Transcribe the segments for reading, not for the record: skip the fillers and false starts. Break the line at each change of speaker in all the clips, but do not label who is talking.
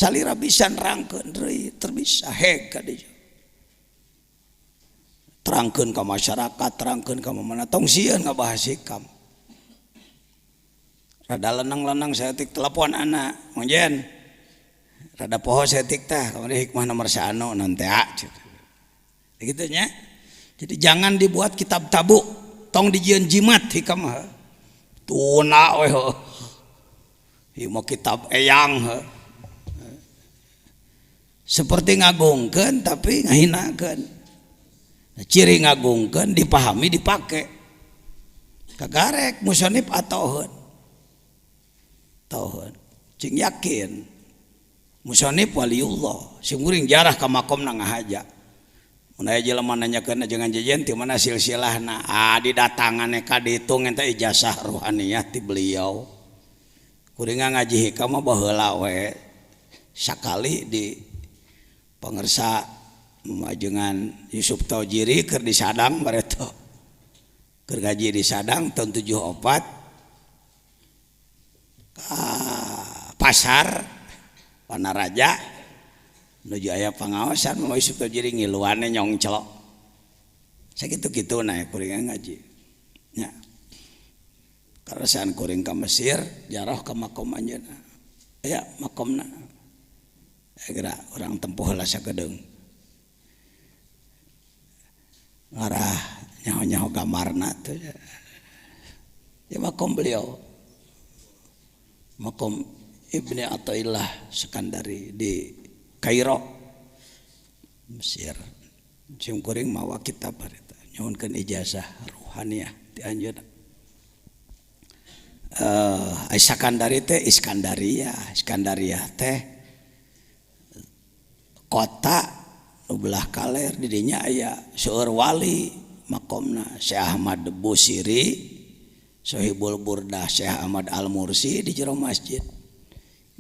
salira bisa nerangkeun deui terbisa heg ka dieu terangkeun ka masyarakat terangkeun ka mana tong sieun ngabahas hikam rada lenang-lenang saeutik telepon anak monjen rada poho saeutik teh kamari hikmah nomor 1 nanti gitu nya. Jadi jangan dibuat kitab tabu tong dijieun jimat hikam tuna we ieu mah kitab eyang seperti ngagungkeun tapi ngahinakeun. Ciri ngagungkeun dipahami dipake kagarek musonif atoheun cing yakin musonif waliullah sing kuring jarah ka makomna ngahaja mun aya jelema nanyakeun jangan jajan ti mana silsilahna didatangan ka ditu ngenta ijazah ruhaniyah ti beliau kuring ngaji hikam mah baheula we sakali di pangersa majengan Yusuf Taujiri keur di Sadang bareto keur ngaji di Sadang tahun 74 ka pasar Panaraja nuju aya pangaosan mah Yusuf Taujiri ngiluane nyongclo sakitu-kituna kuring ngaji nya karasan kuring ka Mesir jarah ka makom anjeunna aya makomna geura urang tempuh heula sakedeung ngarah nyaho-nyaho kamarna tuh ya makom beliau makom Ibni Athaillah Sekandari di Kairo Mesir sing kuring mawa kitab eta nyuhunkeun ijazah ruhaniyah ti anjeunna Sekandari teh Iskandariyah teh kota belah kaler di dinya aya seueur wali makomna Syekh Ahmad Busiri Sohibul Burdah Syekh Ahmad Al-Mursi di jero masjid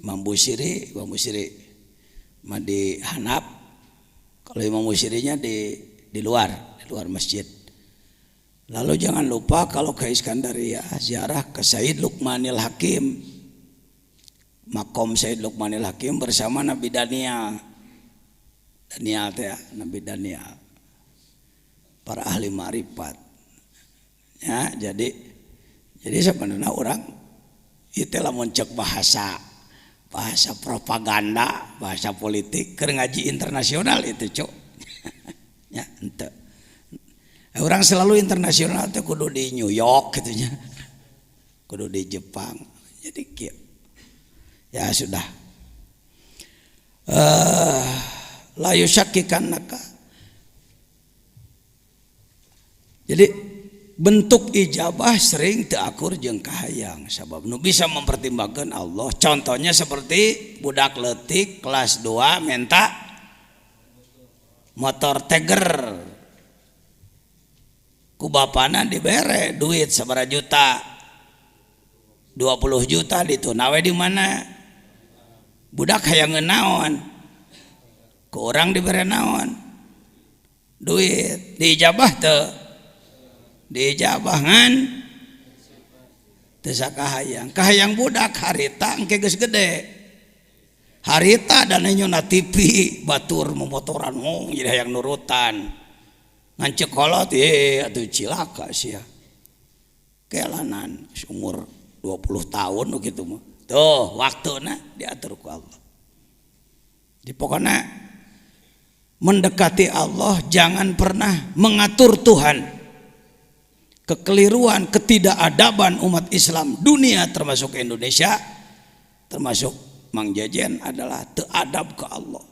Imam Busiri mah di Hanaf kalau Imam Busirinya di luar masjid. Lalu jangan lupa kalau ke Iskandariyah ziarah ke Said Luqmanil Hakim makom Said Luqmanil Hakim bersama Nabi Daniel teh Nabi Daniel para ahli ma'rifat ya jadi sebenarnya orang itu lamun cek bahasa propaganda bahasa politik keur ngaji internasional itu cuk ya ente orang selalu internasional teh kudu di New York gitu nya kudu di Jepang jadi kieu ya sudah la yusyakkikanaka. Jadi bentuk ijabah sering teu akur jeung kahayang sabab nu bisa mempertimbangkan Allah contohnya seperti budak leutik kelas 2 minta motor Tiger ku bapana dibere duit sabaraha juta 20 juta ditunawe di mana budak hayang naon ke orang diberi naon duit diijabah teu diijabahan teu kahayang budak harita engke geus gede harita dan nyona TV batur memotoran jadi hayang nurutan ngan cekolot atuh cilaka sia kelanan umur 20 tahun gitu mah tuh waktuna diatur ku Allah di pokoknya mendekati Allah jangan pernah mengatur Tuhan. Kekeliruan, ketidakadaban umat Islam dunia termasuk Indonesia termasuk Mang Jajen adalah teu adab ke Allah.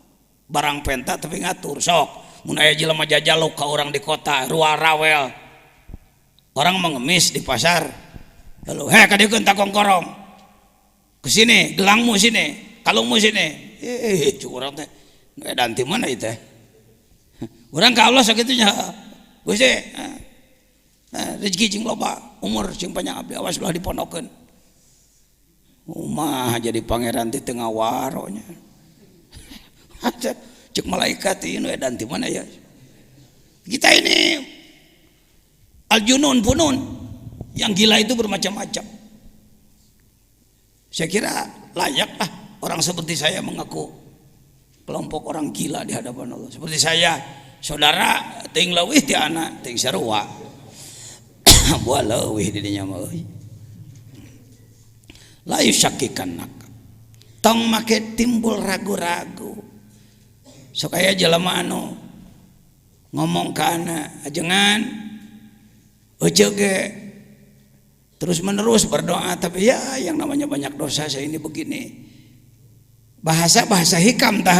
Barang penta tapi ngatur sok. Mun aya jelema jajaluk ka orang di kota ruar rawel. Orang mengemis di pasar. Lalu kadeukeun takong korong. Kesini, gelangmu sini, kalungmu sini. Curang teh. Dan di mana itu? Urang ka Allah sakitunya. Gusti, rezeki jeung loba, umur jeung panjang abdi awas ulah dipondokeun. Umah jadi pangeran di tengah waronya. Cek malaikat ini dan di mana ya? Kita ini al-junun funun, yang gila itu bermacam-macam. Saya kira layaklah orang seperti saya mengaku kelompok orang gila di hadapan Allah. Seperti saya, saudara ting leuwih ti anak ting sarua. Buah leuwih di dinya mah euy. La yusyakkikannak. Tong make timbul ragu-ragu. Sok aya jelema anu ngomong ka anak, ajengan euceug ge terus menerus berdoa, tapi ya yang namanya banyak dosa saya ini begini. Bahasa hikam tah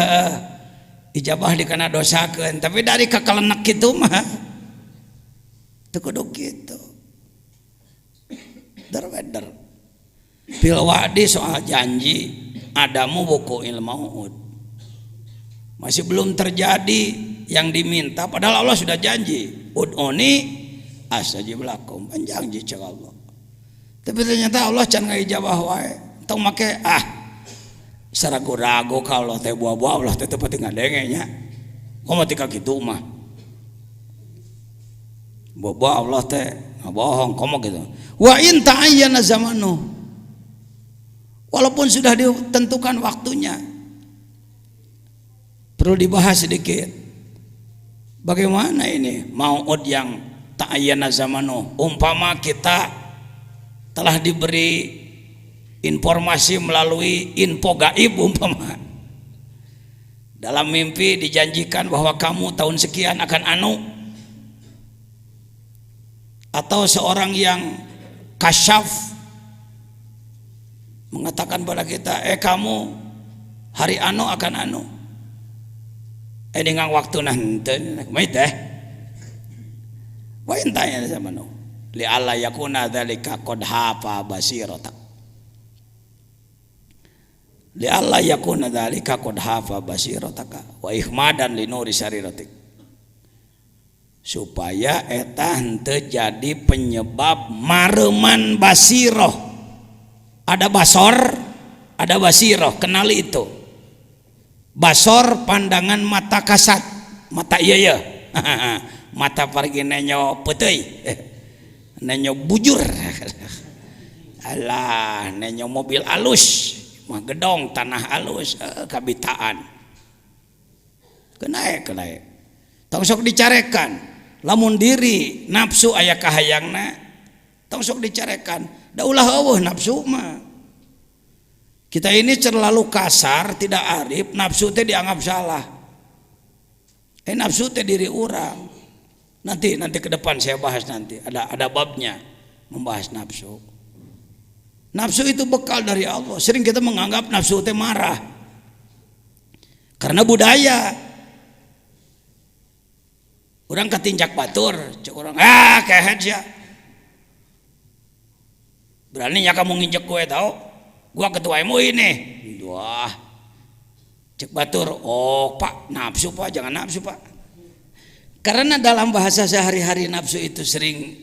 ijabah dikana dosakeun, tapi dari kakalenek kitu mah teu kudu kitu. Darweder fil wa'di soal janji adamu buku ilmu masih belum terjadi yang diminta, padahal Allah sudah janji ud'uni astajib lakum, janji cek Allah. Tapi ternyata Allah can ngaijabah wae, tong make saragu-ragu kalau teh buah-buah Allah teh teu pati ngadenge nya. Komo tika kitu mah. Buah-buah Allah teh ngabohong komo gitu. Wa in ta'ayyana zamanu. Walaupun sudah ditentukan waktunya. Perlu dibahas sedikit. Bagaimana ini mau'ud yang ta'ayyana zamanu? Umpama kita telah diberi informasi melalui info gaib umpama. Dalam mimpi dijanjikan bahwa kamu tahun sekian akan anu. Atau seorang yang kasyaf mengatakan pada kita, kamu hari anu akan anu. Dengan waktu nanti, mait wa intanya zamanu. Li alla yakuna dzalika qad hafa basiratak. Li alla yakuna dzalika qad hafa basirataka wa ihmadan li nuri sariratik. Supaya eta henteu jadi penyebab mareman basiroh. Ada basor, ada basiroh, kenali itu. Basor pandangan mata kasat, mata iya. Mata pergi nenyo putih. Nenyo bujur. Alah, nenyo mobil alus, mah gedong tanah alus, kabitaan. Kenai. Tong sok dicarekan. Lamun diri nafsu aya kahayangna, tong sok dicarekan. Da ulah eueuh nafsu mah. Kita ini terlalu kasar, tidak arif, nafsu teh dianggap salah. Nafsu teh diri orang. Nanti ke depan saya bahas nanti. Ada babnya membahas nafsu. Nafsu itu bekal dari Allah. Sering kita menganggap nafsu teh marah. Karena budaya. Orang ketinjak batur, cek orang, kehet ya. Beraninya kamu nginjek gue tau? Gua ketua MUI ini. Wah. Cek batur, pak, nafsu pak, jangan nafsu pak. Karena dalam bahasa sehari-hari nafsu itu sering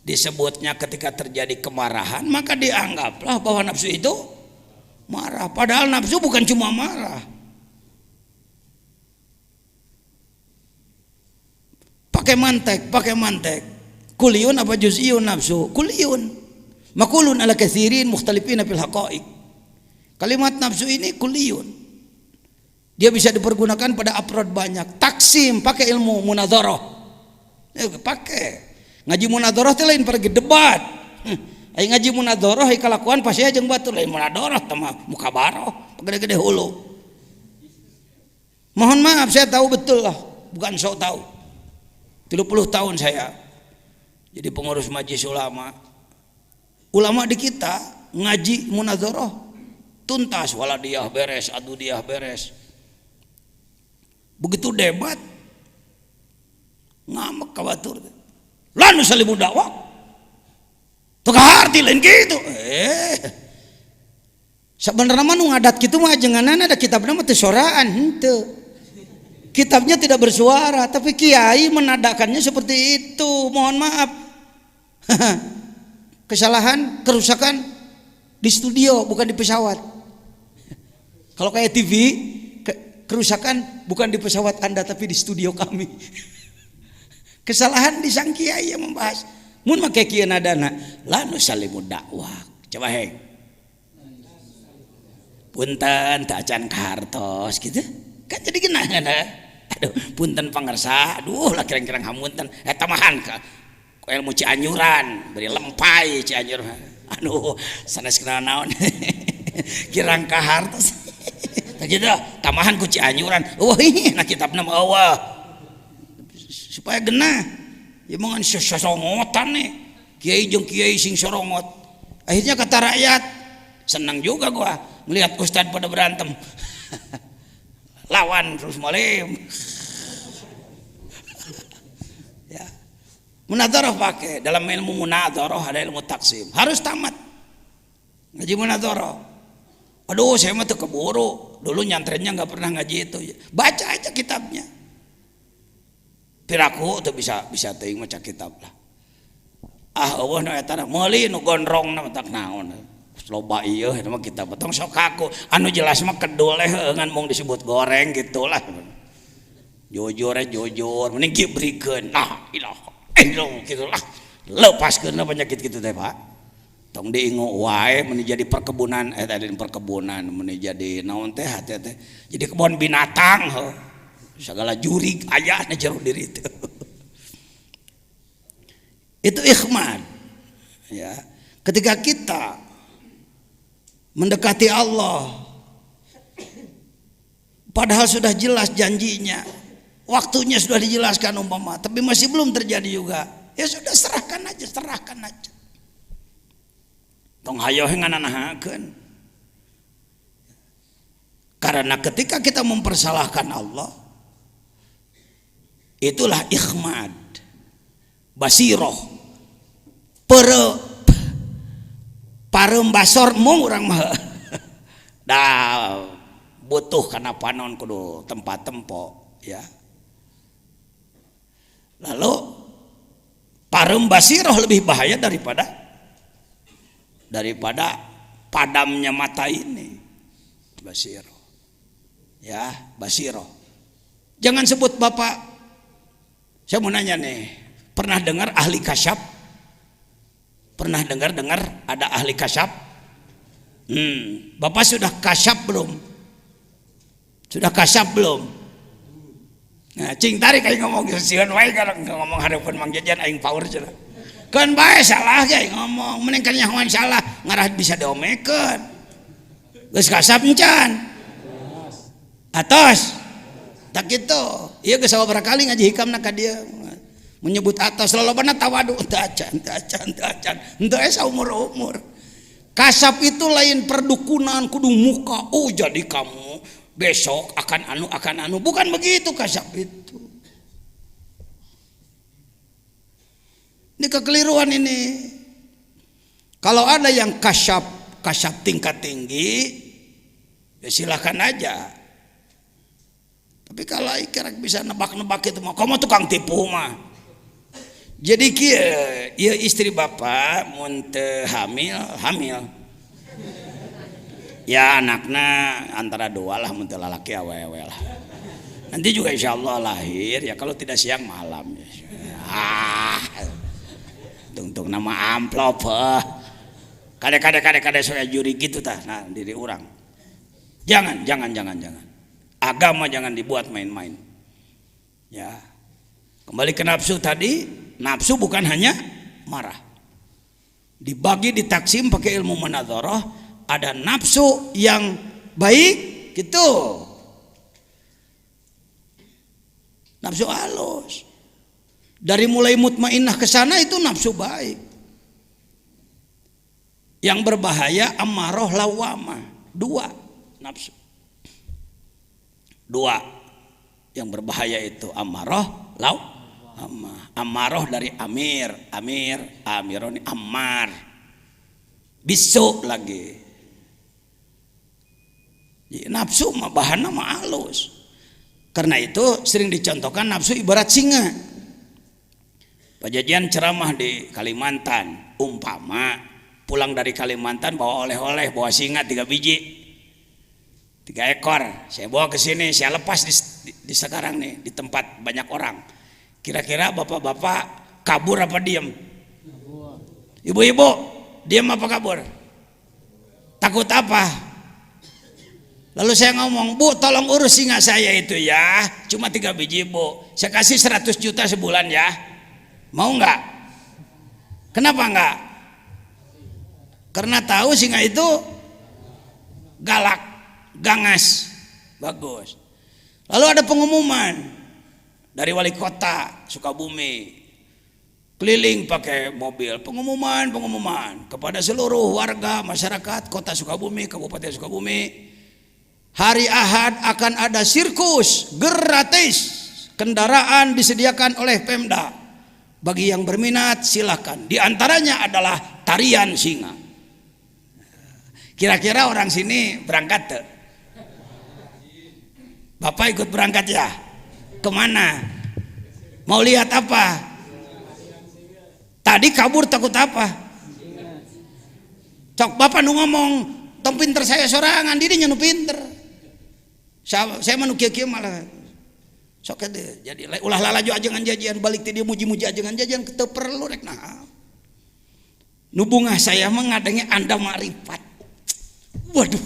disebutnya ketika terjadi kemarahan, maka dianggaplah bahwa nafsu itu marah. Padahal nafsu bukan cuma marah. Pakai mantek. Kuliun apa juz'iyun nafsu? Kuliun. Makulun ala katsirin mukhtalifina fil haqa'iq. Kalimat nafsu ini kuliun. Dia bisa dipergunakan pada afrod banyak. Taksim, pakai ilmu munadharah. Pakai. Ngaji munadharah teh lain pergi debat. Ai ngaji munadharah ai kalakuan pasti jeung batur lain munadharah teh mah mukabarah, gede-gede hulu. Mohon maaf saya tahu betul lah, bukan sok tahu. 30 tahun saya jadi pengurus majelis ulama. Ulama di kita ngaji munadharah tuntas, waladiyah beres, adudiyah beres. Begitu debat ngamek ka batur. Lan salimu dakwah. Tuh harti lain gitu. Sebenarnya mah nu ngadat kitu mah ajenganana ada kitabna mah teu soraan henteu. Kitabnya tidak bersuara, tapi kiai menadakannya seperti itu. Mohon maaf. Kesalahan, kerusakan di studio bukan di pesawat. Kalau kayak TV, kerusakan bukan di pesawat Anda tapi di studio kami. Kesalahan di sang kiai yang membahas. Mun make kieu nadana, la nusallimu dakwah. Coba heng. punten tak acan kartos gitu kan jadi genah aduh punten pangersa aduh lah kira-kira hamunten tamahan ka ilmu Cianjuran beri lempai Cianjur aduh sanes kenal naon kirang kahartos gitu tamahan ku Cianjuran nah kitabna Allah supaya genah ya mangan sorongotan nih kiai jeung kiai sing sorongot akhirnya kata rakyat senang juga gua melihat ustad pada berantem lawan terus malim ya munadharah pakai dalam ilmu munadharah ada ilmu taksim harus tamat ngaji munadharah aduh saya mah tuh keburu dulu nyantrennya nggak pernah ngaji itu baca aja kitabnya piraku tuh bisa teuing maca kitab lah eueuh nu eta meuli nu gondrong na tak naon loba ieu eta mah kitab tong sok aku anu jelas mah kedul ngan mung disebut goreng gitulah jujur mending kibrikeun nah ilaha illallah gitulah lepaskeun penyakit kitu teh Pak tong diingu wae mun jadi perkebunan tadi perkebunan mun jadi naon teh hate teh jadi kebun binatang segala jurig aya na jero diri itu ikhmad ya ketika kita mendekati Allah padahal sudah jelas janjinya waktunya sudah dijelaskan umpama tapi masih belum terjadi juga ya sudah serahkan aja tong hayo ngananahakeun karena ketika kita mempersalahkan Allah itulah ikhmad basiroh parembasor mung urang mah dah butuh kana panon kudu tempat tempo ya lalu parembasiroh lebih bahaya daripada padamnya mata ini basiroh ya basiroh jangan sebut bapak saya mau nanya nih pernah dengar ahli kasyaf? Pernah dengar ada ahli kasyaf? Bapak sudah kasyaf belum? Sudah kasyaf belum? Nah, cing tarik aing ngomong sieun wae kalau ngomong hareupeun Mang Jajan aing power cenah. Keun bae salah ge ngomong, mending kan nyahoan salah ngarah bisa diomekeun. Geus kasyaf encan. Atos. Tak kitu. Ieu geus sabaraha kali ngaji hikamna ka dieu. Menyebut atas lolobana tawadu teu acan henteu asa umur kasap itu lain perdukunan kudu muka jadi kamu besok akan anu bukan begitu kasap itu ini kekeliruan ini kalau ada yang kasap tingkat tinggi ya silakan aja tapi kalau kira bisa nebak-nebak itu mah kamu tukang tipu mah. Jadi kieu istri bapak mun teu hamil ya anakna antara dua lah mun teu lalaki awewe lah nanti juga insyaallah lahir ya kalau tidak siang malam tung nama amplop kade saya juri gitu tah nah diri orang jangan agama jangan dibuat main-main ya kembali ke nafsu tadi. Nafsu bukan hanya marah. Dibagi ditaksim pakai ilmu munadharah, ada nafsu yang baik gitu. Nafsu halus. Dari mulai mutmainnah ke sana itu nafsu baik. Yang berbahaya ammarah lawamah. Dua nafsu. Dua yang berbahaya itu ammarah Ammaroh dari amironi ammar bisu lagi jadi, nafsu mah bahanna mah halus karena itu sering dicontohkan nafsu ibarat singa Pak Jajan ceramah di Kalimantan umpama pulang dari Kalimantan bawa oleh-oleh bawa singa 3 biji 3 ekor saya bawa ke sini saya lepas di sekarang nih di tempat banyak orang. Kira-kira bapak-bapak kabur apa diam? Ibu-ibu diam apa kabur? Takut apa? Lalu saya ngomong, Bu tolong urus singa saya itu ya, cuma 3 biji Bu, saya kasih 100 juta sebulan ya, mau nggak? Kenapa nggak? Karena tahu singa itu galak, gangas, bagus. Lalu ada pengumuman dari wali kota Sukabumi, keliling pakai mobil, pengumuman kepada seluruh warga masyarakat kota Sukabumi, Kabupaten Sukabumi. Hari Ahad akan ada sirkus gratis, kendaraan disediakan oleh Pemda. Bagi yang berminat silakan. Di antaranya adalah tarian singa. Kira-kira orang sini berangkat tuh? Bapak ikut berangkat ya? Kemana? Mau lihat apa? Tadi kabur takut apa? Cok bapak nu ngomong, tong pinter saya sorangan, dirinya nu pinter. Saya manu kieu-kieu malah sok teh jadi ulah lalaju ajengan jajian balik teh dia muji-muji ajengan jajian teu perlu rek naha. Nu bungah saya mah ngadenge Anda marifat. Waduh.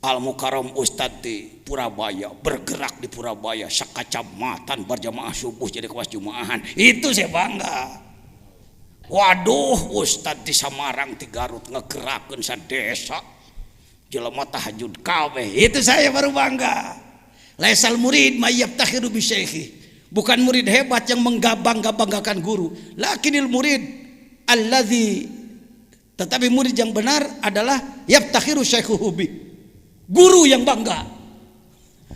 Al Mukarram Ustad di Purabaya, bergerak di Purabaya sakacamatan berjamaah subuh jadi kewas jumaahan. Itu saya bangga. Waduh, Ustad di Samarang di Garut ngegerakeun sadesa. Jelema tahajud kabeh, itu saya baru bangga. Laisal murid mayyabtakhiru bi syaikhi. Bukan murid hebat yang menggabang-gabanggakan guru, lakinil murid allazi, tetapi murid yang benar adalah yabtakhiru syaikhuhu bi. Guru yang bangga.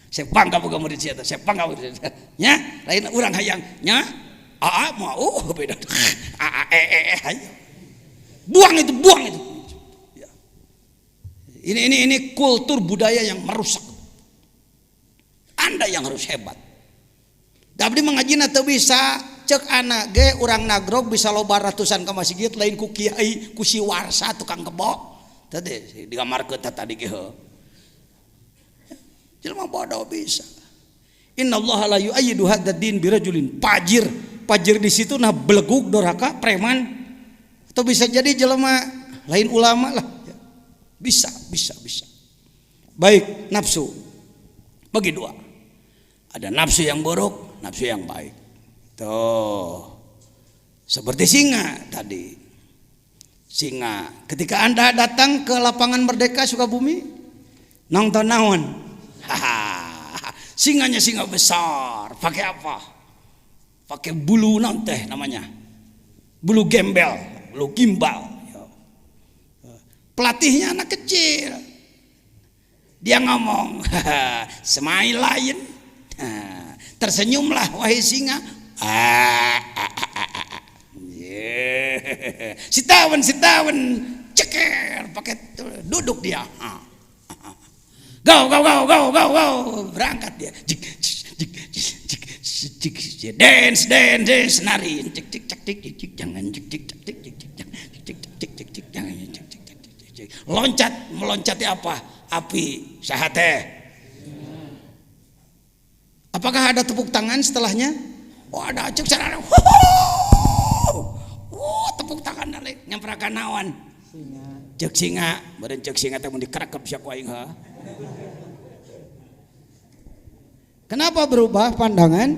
Saya bangga boga murid saya, saya bangga murid saya. Nya, lain urang hayang nya, mau beda. Buang itu. Ini kultur budaya yang merusak. Anda yang harus hebat. Tapi mengajina teu bisa cek anak ge urang nagrog bisa loba ratusan ka masjid lain ku kiai ku si warsa tukang kebo. Tadi digamarkeun tadi ge heuh. Jelema bodoh bisa. Innallaha la yu'ayyidu hadzal din birajulin fajir. Fajir di situ nah beleguk doraka preman. Atau bisa jadi jelema lain ulama lah. Bisa. Baik, nafsu bagi dua. Ada nafsu yang buruk, nafsu yang baik. Tuh, seperti singa tadi. Singa, ketika Anda datang ke lapangan Merdeka Sukabumi, nonton naon? Singanya singa besar. Pakai apa? Pakai bulu naon teh namanya? Bulu gembel, bulu gimbal. Pelatihnya anak kecil, dia ngomong, smile lion, tersenyumlah wahai singa, sitawen, ceker, pakai duduk dia, go, berangkat dia, dance, nari, jangan, loncat, meloncati apa? Api, sahate. Apakah ada tepuk tangan setelahnya? Oh ada, cek sarana. Tepuk tangan nalik nyamperakan nawan. Cek singa, beren cek singa teh mun dikerekep sia ku aing ha. Kenapa berubah pandangan?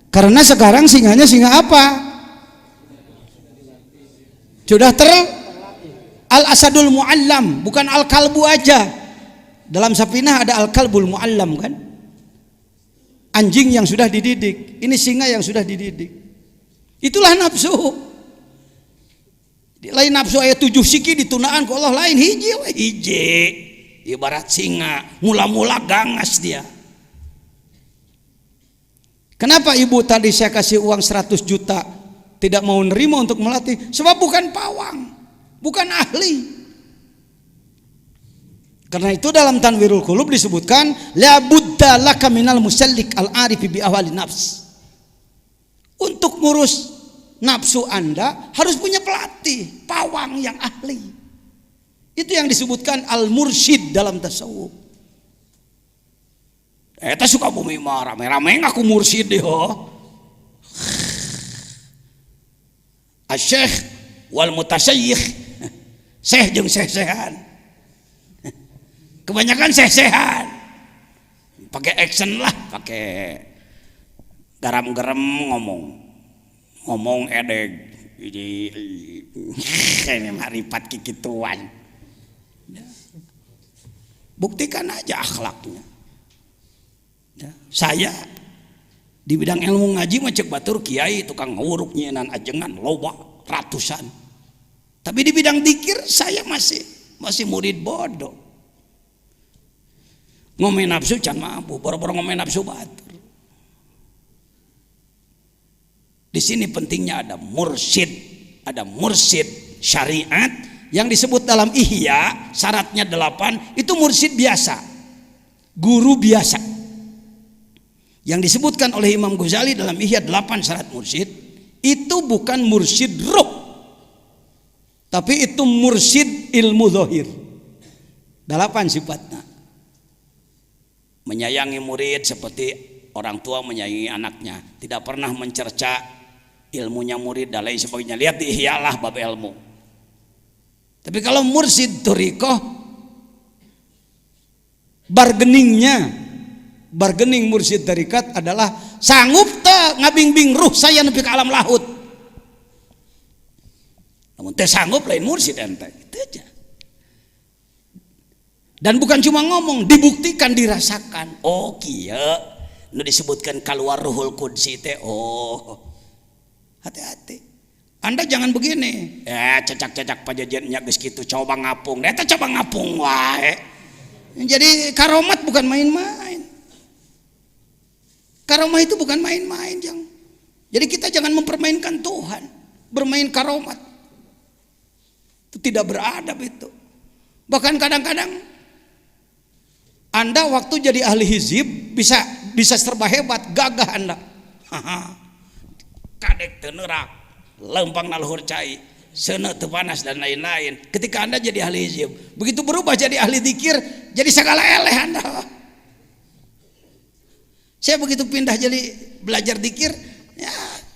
Karena sekarang singanya singa apa? Sudah Al-asadul mu'allam, bukan al-kalbu aja. Dalam Safinah ada al-kalbul mu'allam kan? Anjing yang sudah dididik. Ini singa yang sudah dididik. Itulah nafsu. Lain nafsu ayat 7 siki ditunaan ku Allah, lain hiji. Ibarat singa, mula-mula gangas dia. Kenapa ibu tadi saya kasih uang 100 juta tidak mau nerima untuk melatih? Sebab bukan pawang, bukan ahli. Karena itu dalam Tanwirul Qulub disebutkan la budda laka minal musallik al-arifi bi ahwali nafs. Untuk ngurus nafsu Anda harus punya pelatih, pawang yang ahli. Itu yang disebutkan al-mursyid dalam tasawuf. Eta Sukabumi mah rame-rame ngaku mursyid deh ho. Asy-syekh wal mutasyayikh. Syekh jeung syekh-syekhan. Kebanyakan sesehan. Pakai action lah, pakai garam-garam ngomong edeg. Ini maripat kikituan. Buktikan aja akhlaknya. Saya di bidang ilmu ngaji mah cek batur kiai tukang nguruk nyenan ajengan loba ratusan. Tapi di bidang dikir saya masih murid bodoh. Ngomong nafsu can mampu, boro-boro ngomong nafsu batur. Di sini pentingnya ada mursyid syariat yang disebut dalam Ihya, syaratnya 8, itu mursyid biasa, guru biasa. Yang disebutkan oleh Imam Ghazali dalam Ihya 8 syarat mursyid, itu bukan mursyid ruh, tapi itu mursyid ilmu zahir. 8 sifatnya. Menyayangi murid seperti orang tua menyayangi anaknya, tidak pernah mencerca ilmunya murid dan lain sebagainya. Lihat di Ihya lah bab ilmu. Tapi kalau mursyid thariqah, bargaining mursyid tarikat adalah sanggup ngabing-bing ruh saya nepi ke alam lahut. Namun teh sanggup lain mursyid ente, itu aja. Dan bukan cuma ngomong, dibuktikan, dirasakan. Oh kieu nu disebutkan keluar ruhul qudsi teh. Oh, hati-hati. Anda jangan begini. Cecak-cecak pajajannya geus kitu coba ngapung. Eta coba ngapung wae. Jadi karomat bukan main-main. Karomah itu bukan main-main, Jang. Jadi kita jangan mempermainkan Tuhan, bermain karomat. Itu tidak beradab itu. Bahkan kadang-kadang Anda waktu jadi ahli hizib bisa serba hebat, gagah Anda. Kadek teu neurak, lempang naluhur cai, seuneu teu panas dan lain-lain. Ketika Anda jadi ahli hizib, begitu berubah jadi ahli zikir, jadi segala eleh Anda. Saya begitu pindah jadi belajar zikir, ya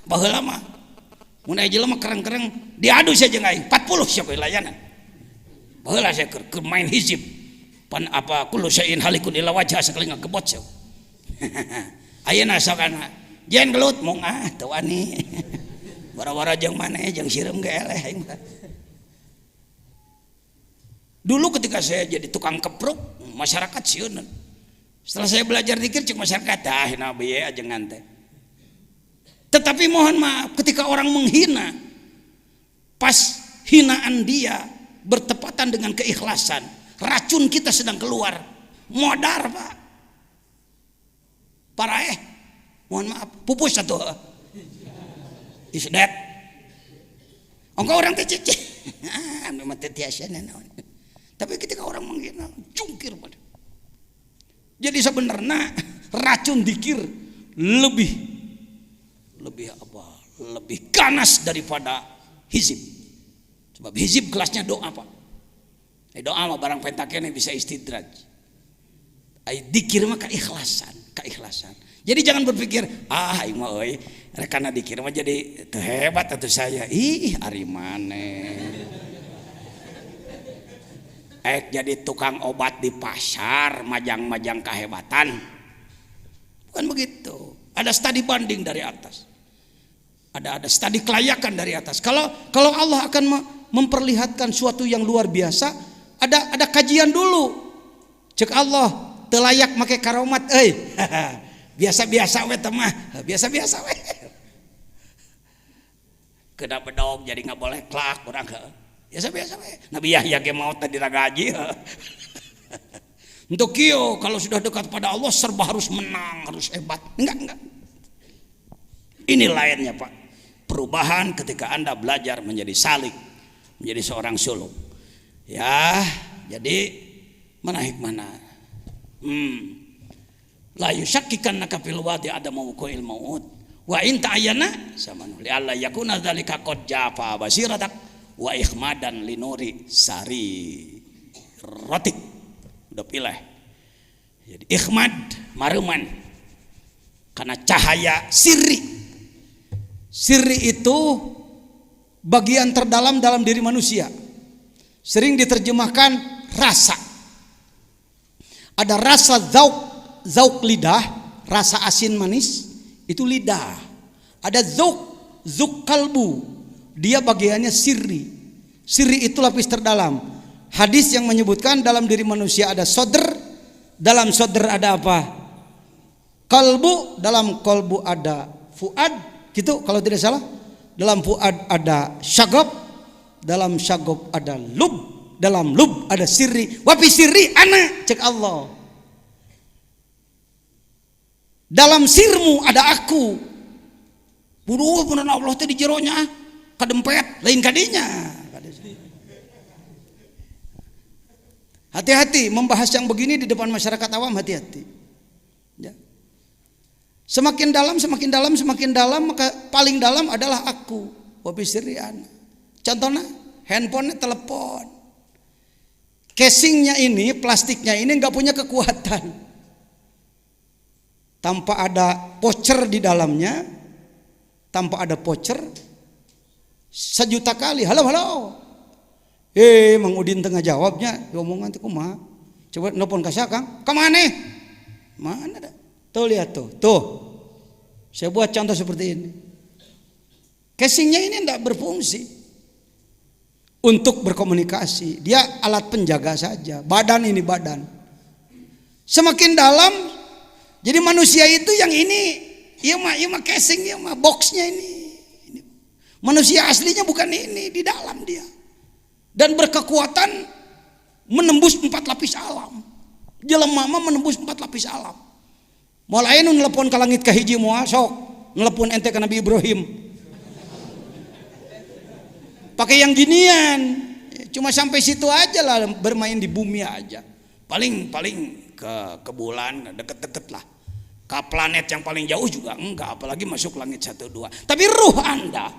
baheula mah mun aya jelema kereng-kereng diadu saja aing 40 siapa layanan. Baheula saya keur main hizib. Pan apa kullu syai'in halikun illa wajha sakali ngagebot saya. Ayeuna sokana jen gelut mung teu wani. Bara-bara jeung maneh jeung sireum ge eleh aing. Dulu ketika saya jadi tukang kepruk, masyarakat sieun. Setelah saya belajar zikir cek masyarakat nabi ya ajengan teh. Tetapi mohon maaf ketika orang menghina, pas hinaan dia bertepatan dengan keikhlasan, racun kita sedang keluar, modar Pak. Parah mohon maaf, pupus satu. Is that? Engkau orang teh cece. Memang teh tiasana naon. Tapi ketika orang menghina, jungkir pada. Jadi sebenarnya racun zikir lebih ganas daripada hizib. Sebab hizib kelasnya doa Pak. Doa mah barang pentakene bisa istidraj. Zikir mah keikhlasan. Jadi jangan berpikir aing mah euy rekana zikir mah jadi teu hebat atuh saya. Ih ari maneh. Jadi tukang obat di pasar, majang-majang kehebatan. Bukan begitu. Ada studi banding dari atas. Ada studi kelayakan dari atas. Kalau Allah akan memperlihatkan suatu yang luar biasa, ada kajian dulu. Cek Allah, teu layak make karomat euy. Biasa-biasa we teh mah, biasa-biasa we. Kena bedog jadi enggak boleh klak urang biasa-biasa we. Nabi Yahya ge maot tadi ragaji. Untuk kieu kalau sudah dekat pada Allah serba harus menang, harus hebat. Enggak. Ini lainnya Pak. Perubahan ketika Anda belajar menjadi salik, menjadi seorang suluk. Ya, jadi mana hikmahna? La yusakkikannaka fil wadi adamu qail maut. Wa in ta'ayyana samanu li alla yakuna dzalika qad jafa basiratak wa ikhmadan linuri sari rotik. Udah pilih. Jadi ikhmad maruman karena cahaya sirri. Sirri itu bagian terdalam dalam diri manusia. Sering diterjemahkan rasa.
Ada rasa zauk lidah, rasa asin manis, itu lidah. Ada zuk kalbu, dia bagiannya sirri. Sirri itu lapis terdalam. Hadis yang menyebutkan dalam diri manusia ada sodr, dalam sodr ada apa? Kalbu, dalam kalbu ada fuad, gitu kalau tidak salah. Dalam fuad ada syagab, dalam syagab ada lub, dalam lub ada sirri. Wapi sirri ana, cek Allah. Dalam sirmu ada aku. Buduh bener Allah teh di jeronya, kadempet lain kadinya. Hati-hati membahas yang begini di depan masyarakat awam, hati-hati. Ya. Semakin dalam, maka paling dalam adalah aku. Wabi sirian. Contohnya, handphone, telepon. Casingnya ini, plastiknya ini nggak punya kekuatan. Tanpa ada voucher di dalamnya, tanpa ada voucher, 1.000.000 kali, halo. Mang Udin tengah jawabnya, omongan teh kumaha? Coba nelpon ka Kang, kemana? Mana dah? Tuh lihat tuh. Saya buat contoh seperti ini. Casingnya ini tidak berfungsi untuk berkomunikasi. Dia alat penjaga saja. Badan. Semakin dalam, jadi manusia itu yang ini, iya mah casing, iya mah boxnya ini. Manusia aslinya bukan ini, di dalam dia. Dan berkekuatan menembus 4 lapis alam. Jelema mah menembus 4 lapis alam. Mulai nu nelpon ka langit ka hiji moal sok nelpon ente ka Nabi Ibrahim. Pakai yang ginian. Cuma sampai situ aja lah, bermain di bumi aja. Paling ke bulan deket-deket lah. Ke planet yang paling jauh juga enggak, apalagi masuk langit 1 2. Tapi ruh Anda,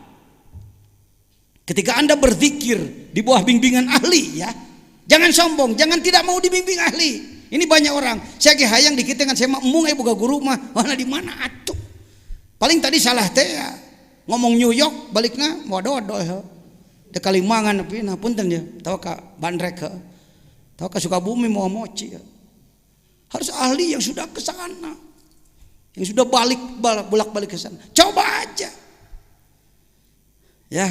ketika Anda berzikir di bawah bimbingan ahli, ya, jangan sombong, jangan tidak mau dibimbing ahli. Ini banyak orang, saya ge hayang dikit dengan saya emung boga guru mah, mana di mana atuh. Paling tadi salah teh ya, ngomong New York balikna wadoh he. Teh Kalimangan tapi nah punten ya, tahu ka Bandrek he. Tahu ka Sukabumi mau moci ya. Harus ahli yang sudah ke sana. Yang sudah bolak-balik ke sana. Coba aja. Ya.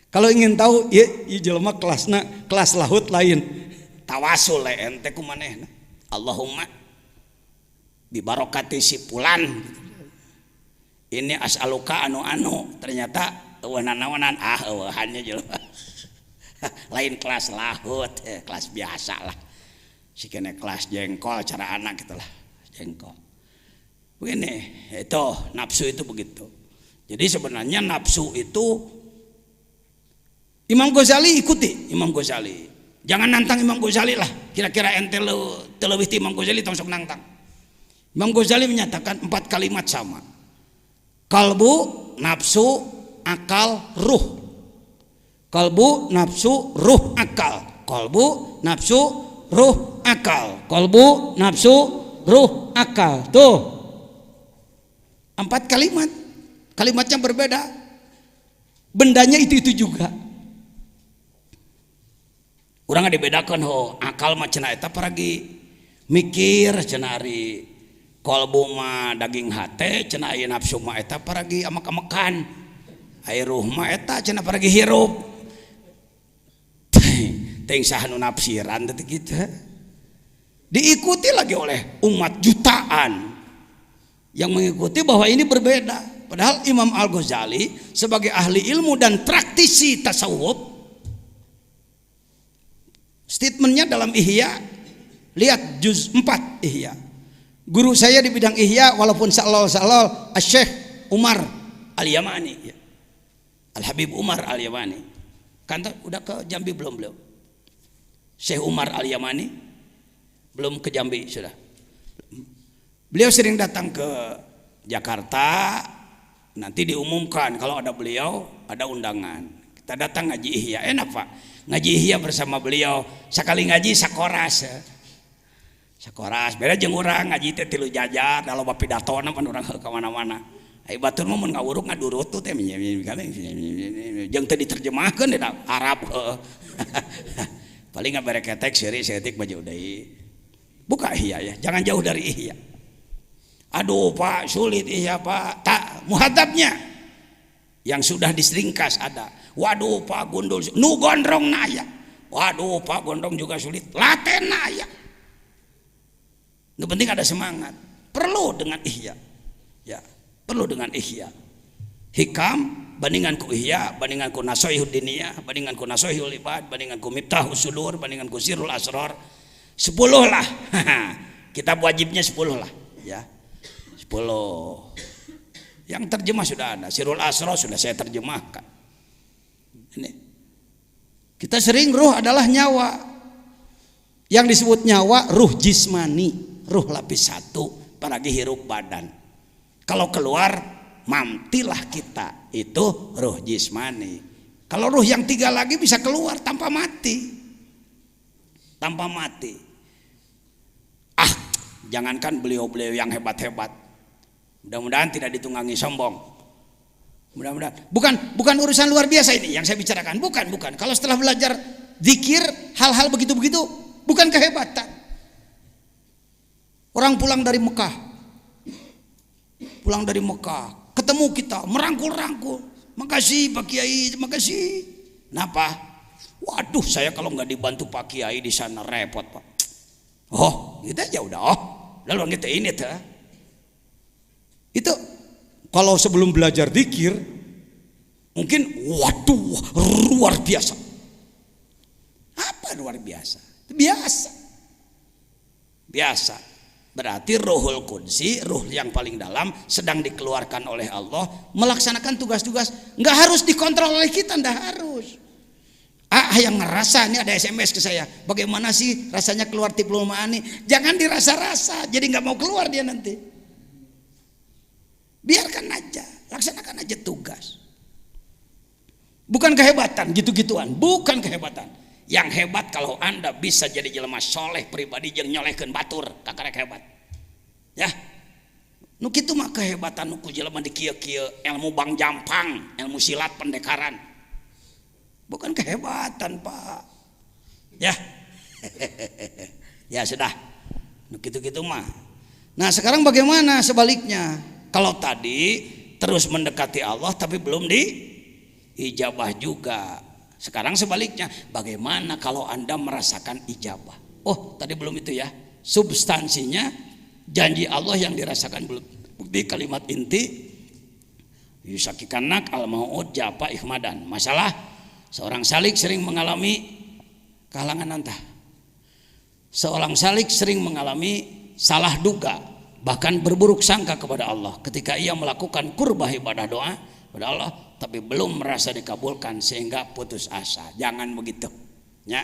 Kalau ingin tahu, ya jelema kelas lahut lain. Tawasul ente kumanehna. Allahumma bi barokati si fulan. Ini as'aluka anu ternyata eueuh-naonan eueuhannya jelema. Lain kelas lahut, kelas biasa lah. Sikene kelas jengkol cara anak gitulah. Jengkol. Begini, itu nafsu itu begitu. Jadi sebenarnya nafsu itu Imam Ghazali ikuti Imam Ghazali. Jangan nantang Imam Ghazali lah. Kira-kira ente lebih ti Imam Ghazali tong sok nantang. Imam Ghazali menyatakan 4 kalimat sama. Kalbu, nafsu, akal, ruh. Kalbu, nafsu, ruh, akal. Kalbu, nafsu, ruh, akal. Kalbu, nafsu, ruh, akal. Tuh. 4 kalimat. Kalimatnya berbeda. Bendanya itu juga. Urang dibedakan akal mah cenah eta paragi mikir cenah ari kalbu mah daging hate cenah aya nafsu mah eta paragi amek-amekan aya ruh mah eta cenah paragi hirup teuing saha nu nafsiran teh kitu diikuti lagi oleh umat jutaan yang mengikuti bahwa ini berbeda. Padahal Imam Al-Ghazali sebagai ahli ilmu dan praktisi tasawuf, statementnya dalam Ihya, lihat juz 4 Ihya. Guru saya di bidang Ihya walaupun salal Syekh Umar Al-Yamani, Al-Habib Umar Al-Yamani. Kan udah ke Jambi belum beliau? Syekh Umar Al-Yamani belum ke Jambi sudah. Beliau sering datang ke Jakarta, nanti diumumkan kalau ada beliau ada undangan. Kita datang ngaji Ihya, enak Pak. Ngaji Ihya bersama beliau, sekali ngaji sakoras. Sakoras, beda jeung urang ngaji teh 3 jajar, da loba pidatona pan urang ka mana-mana. Ai batur mah mun ngawuruk ngadurut tuh teh jeung teu diterjemahkeun da Arab. Paling ngabere ketek seutik baju deui. Buka Ihya ya, jangan jauh dari Ihya. Aduh Pak, sulit Ihya Pak. Tak, muhadzabnya yang sudah diseringkas ada. Waduh Pak Gundul, nu gondrong naya. Waduh Pak Gondrong juga sulit. Laten naya. Yang penting ada semangat. Perlu dengan Ihya. Ya, perlu dengan Ihya. Hikam bandingan ku Ihya, bandingan ku Nasoihud Diniyah, bandingan ku Nasoihul Ibad, bandingan ku Miftahus Sudur, bandingan ku Sirrul Asrar. 10 lah. Kitab wajibnya 10 lah, ya. 10. Yang terjemah sudah ada. Sirrul Asrar sudah saya terjemahkan. Ini. Kita sering ruh adalah nyawa. Yang disebut nyawa ruh jismani, ruh lapis 1, apalagi hirup badan. Kalau keluar mamtilah kita, itu ruh jismani. Kalau ruh yang 3 lagi bisa keluar tanpa mati. Tanpa mati. Jangankan beliau-beliau yang hebat-hebat. Mudah-mudahan tidak ditunggangi sombong. Mudah-mudahan. Bukan urusan luar biasa ini yang saya bicarakan. Bukan. Kalau setelah belajar zikir, hal-hal begitu-begitu, bukan kehebatan. Orang pulang dari Mekah, ketemu kita, merangkul-rangkul. Makasih Pak Kiai, makasih. Kenapa? Waduh, saya kalau nggak dibantu Pak Kiai di sana repot Pak. Oh, gitu aja udah. Lalu kita ini tuh. Itu kalau sebelum belajar zikir mungkin waduh luar biasa. Apa luar biasa? Biasa. Berarti Ruhul Qudsi, ruh yang paling dalam sedang dikeluarkan oleh Allah melaksanakan tugas-tugas. Nggak harus dikontrol oleh kita, nggak harus. Yang ngerasa, ini ada SMS ke saya, bagaimana sih rasanya keluar Tiplul Ma'ani? Jangan dirasa-rasa, jadi nggak mau keluar dia nanti. Biarkan aja, laksanakan aja tugas. Bukan kehebatan, gitu-gituan, bukan kehebatan. Yang hebat kalau Anda bisa jadi jelema soleh pribadi yang nyolehkeun batur, kakarek hebat. Ya. Nu kitu mah kehebatan nu ku jelema di kieu-kieu, ilmu bang jampang, ilmu silat pendekaran. Bukan kehebatan Pak. Ya. Ya sudah. Nu kitu-kitu mah. Nah, sekarang bagaimana sebaliknya? Kalau tadi terus mendekati Allah tapi belum diijabah juga. Sekarang sebaliknya, bagaimana kalau Anda merasakan ijabah? Oh, tadi belum itu ya. Substansinya janji Allah yang dirasakan belum. Bukti kalimat inti yusakikanak al-mau'ud japa ihmadan. Masalah seorang salik sering mengalami kehalangan antah. Seorang salik sering mengalami salah duga, bahkan berburuk sangka kepada Allah ketika ia melakukan kurbah ibadah doa kepada Allah, tapi belum merasa dikabulkan sehingga putus asa. Jangan begitu. Ya.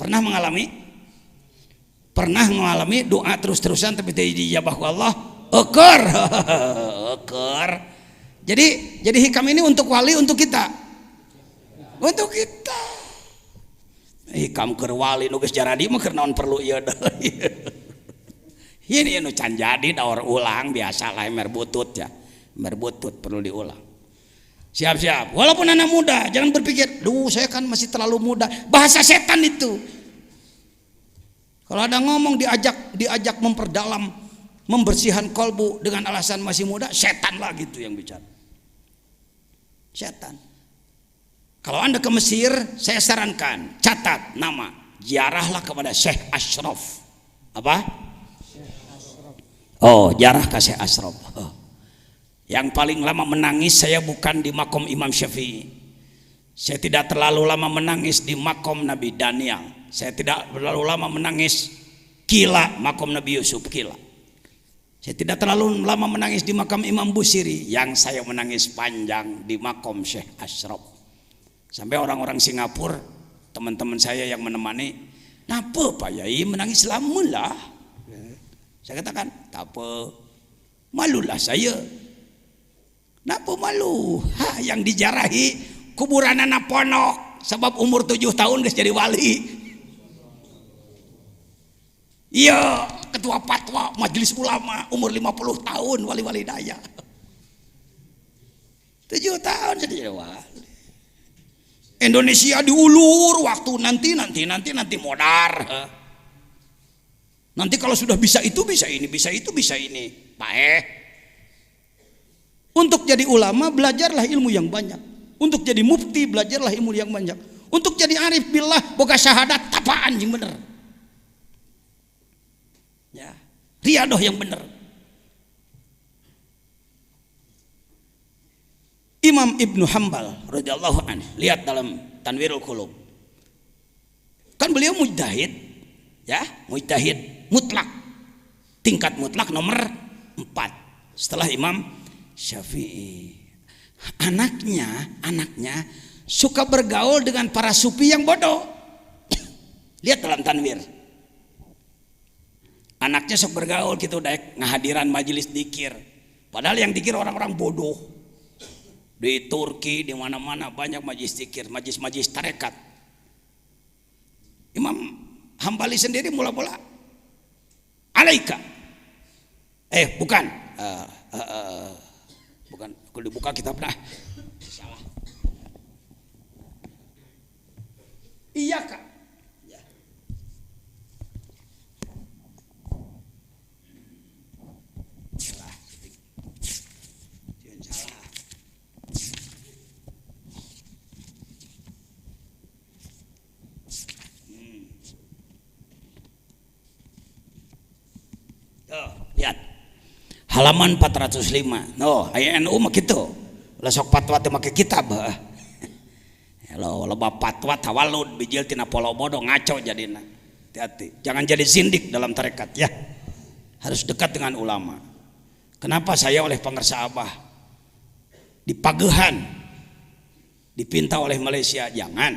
Pernah mengalami doa terus-terusan tapi tidak dijabah Allah. Eker. Jadi hikam ini untuk wali, untuk kita. Untuk kita. Hikam keur wali nu geus jaradi mah keur naon perlu ieu da. Ini nu can jadi daur ulang biasalah emer butut ya. Emer butut perlu diulang. Siap-siap. Walaupun anak muda, jangan berpikir, duh saya kan masih terlalu muda. Bahasa setan itu. Kalau ada ngomong diajak memperdalam, membersihkan kolbu dengan alasan masih muda, setan lah gitu yang bicara. Setan. Kalau Anda ke Mesir, saya sarankan, catat nama, ziarahlah kepada Syekh Ashraf. Apa? Oh, ziarah ke Syekh Ashraf. Yang paling lama menangis saya bukan di makom Imam Syafi'i. Saya tidak terlalu lama menangis di makom Nabi Daniel. Saya tidak terlalu lama menangis Kila, makom Nabi Yusuf Kila. Saya tidak terlalu lama menangis di makam Imam Busiri. Yang saya menangis panjang di makom Syekh Ashraf. Sampai orang-orang Singapura, teman-teman saya yang menemani, napa Pak Yai menangis lama lah. Saya katakan, tak apa, malulah saya. Napa malu? Yang dijarahi kuburan anak ponok sebab umur 7 tahun geus jadi wali. Iya, ketua fatwa majelis ulama umur 50 tahun wali-wali daya. 7 tahun jadi wali. Indonesia diulur waktu nanti modar. Nanti kalau sudah bisa itu, bisa ini, bisa itu, bisa ini. Untuk jadi ulama belajarlah ilmu yang banyak. Untuk jadi mufti belajarlah ilmu yang banyak. Untuk jadi arif billah boga syahadat tapaan yang bener. Ya, riadoh yang bener. Imam Ibnu Hambal radhiyallahu anhu, lihat dalam Tanwirul Qulub. Kan beliau mujtahid, ya, mujtahid mutlak. Tingkat mutlak nomor 4 setelah Imam Syafi'i. Anaknya suka bergaul dengan para sufi yang bodoh. Lihat dalam Tanwir. Anaknya sok bergaul gitu daek ngahadiran majelis dikir. Padahal yang dikir orang-orang bodoh. Di Turki di mana-mana banyak majelis dikir, majelis tarekat. Imam Hambali sendiri mula-mula alaika. Bukan. Bukan, kalau dibuka kitabnya salah. Iya kak. Ya. Salah. Jangan salah. Lihat. Halaman 405. No, aya NU mah kitu. Lah sok fatwa teh make kitab. Lo loba fatwa tawalud bijil tina polo bodoh ngaco jadina. Hati-hati. Jangan jadi zindik dalam tarekat ya. Harus dekat dengan ulama. Kenapa saya oleh pengersa Abah dipagehan dipinta oleh Malaysia? Jangan.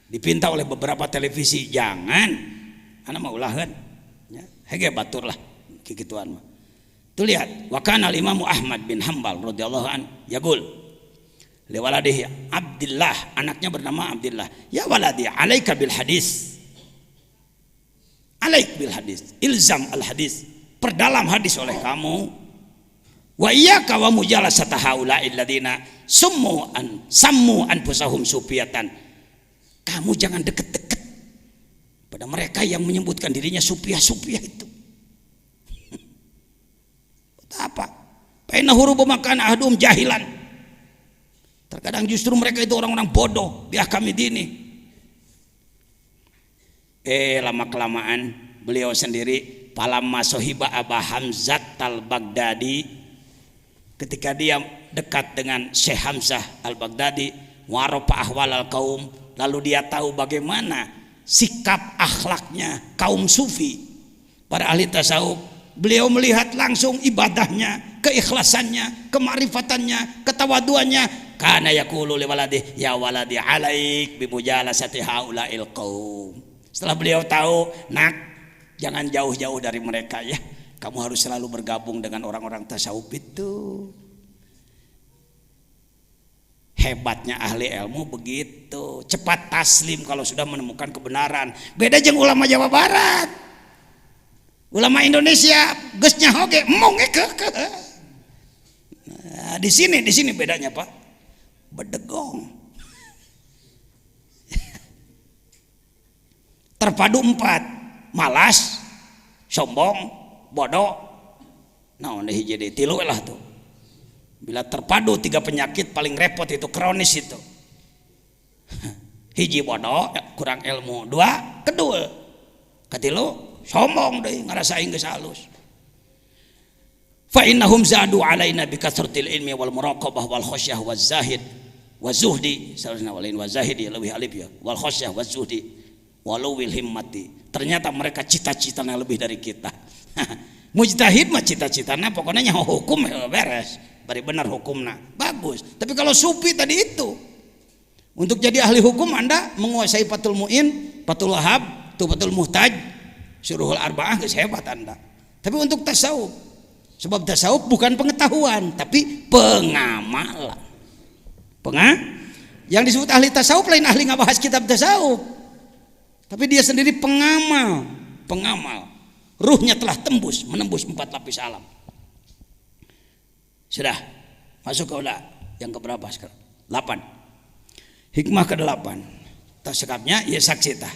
Dipinta oleh beberapa televisi? Jangan. Ana mah ulaheun. Ya, hege batur lah kikituan mah. Tuh lihat, wa kana al-Imam Ahmad bin Hambal radhiyallahu an yaqul li waladihi Abdullah, anaknya bernama Abdullah, ya waladi alaika bil hadis. Alaik bil hadis, ilzam al hadis, perdalam hadis oleh kamu. Wa iyyaka wa mujalasata haula'il ladina sammu anfusahum sufiatan. Kamu jangan deket-deket pada mereka yang menyebutkan dirinya sufiah itu. Apa? Paina huruf makan ahdum jahilan. Terkadang justru mereka itu orang-orang bodoh biah kami dini. Lama kelamaan beliau sendiri palamma sohiba Aba Hamzah al-Baghdadi, ketika dia dekat dengan Syekh Hamzah al-Baghdadi, waropa ahwal al-kaum, lalu dia tahu bagaimana sikap akhlaknya kaum sufi, para ahli tasawuf. Beliau melihat langsung ibadahnya, keikhlasannya, kemarifatannya, ketawaduannya. Kana yaqulu li waladi ya waladi alaik bi mujalasati haula'il qaum. Setelah beliau tahu, nak, jangan jauh-jauh dari mereka ya. Kamu harus selalu bergabung dengan orang-orang tasawuf itu. Hebatnya ahli ilmu begitu, cepat taslim kalau sudah menemukan kebenaran. Beda jeung ulama Jawa Barat. Ulama Indonesia geusnya hoge mong ke. Nah, di sini bedanya Pak. Bedegong. Terpadu 4. Malas, sombong, bodoh. Naon deui hiji deui 3 lah tuh. Bila terpadu 3 penyakit paling repot itu kronis itu. Hiji bodoh, kurang ilmu. 2, kedua. Katilu sombong deh, ngarasain geus halus. Fa innahum zadu alaina bi kasratil ilmi wal muraqabah wal khasyah waz zahid waz zuhdi, sallallahu alaihi wa zahidi lebih alif ya, wal khasyah waz zuhdi walawil himmati. Ternyata mereka cita-citanya lebih dari kita. Mujtahid mah cita-citanya pokoknya nyaho hukum beres, bari benar hukumna bagus. Tapi kalau sufi tadi itu, untuk jadi ahli hukum Anda menguasai Fathul Muin, Fathul Wahab, Tuhfatul Muhtaj, Syuruhul Arba'ah geus hebat Anda. Tapi untuk tasawuf, sebab tasawuf bukan pengetahuan tapi pengamalan. Yang disebut ahli tasawuf lain ahli ngabahas kitab tasawuf. Tapi dia sendiri pengamal. Ruhnya telah menembus 4 lapis alam. Sudah masuk ke yang keberapa sekarang? 8. Hikmah ke-8. Tas sekapnya ya saksi tah.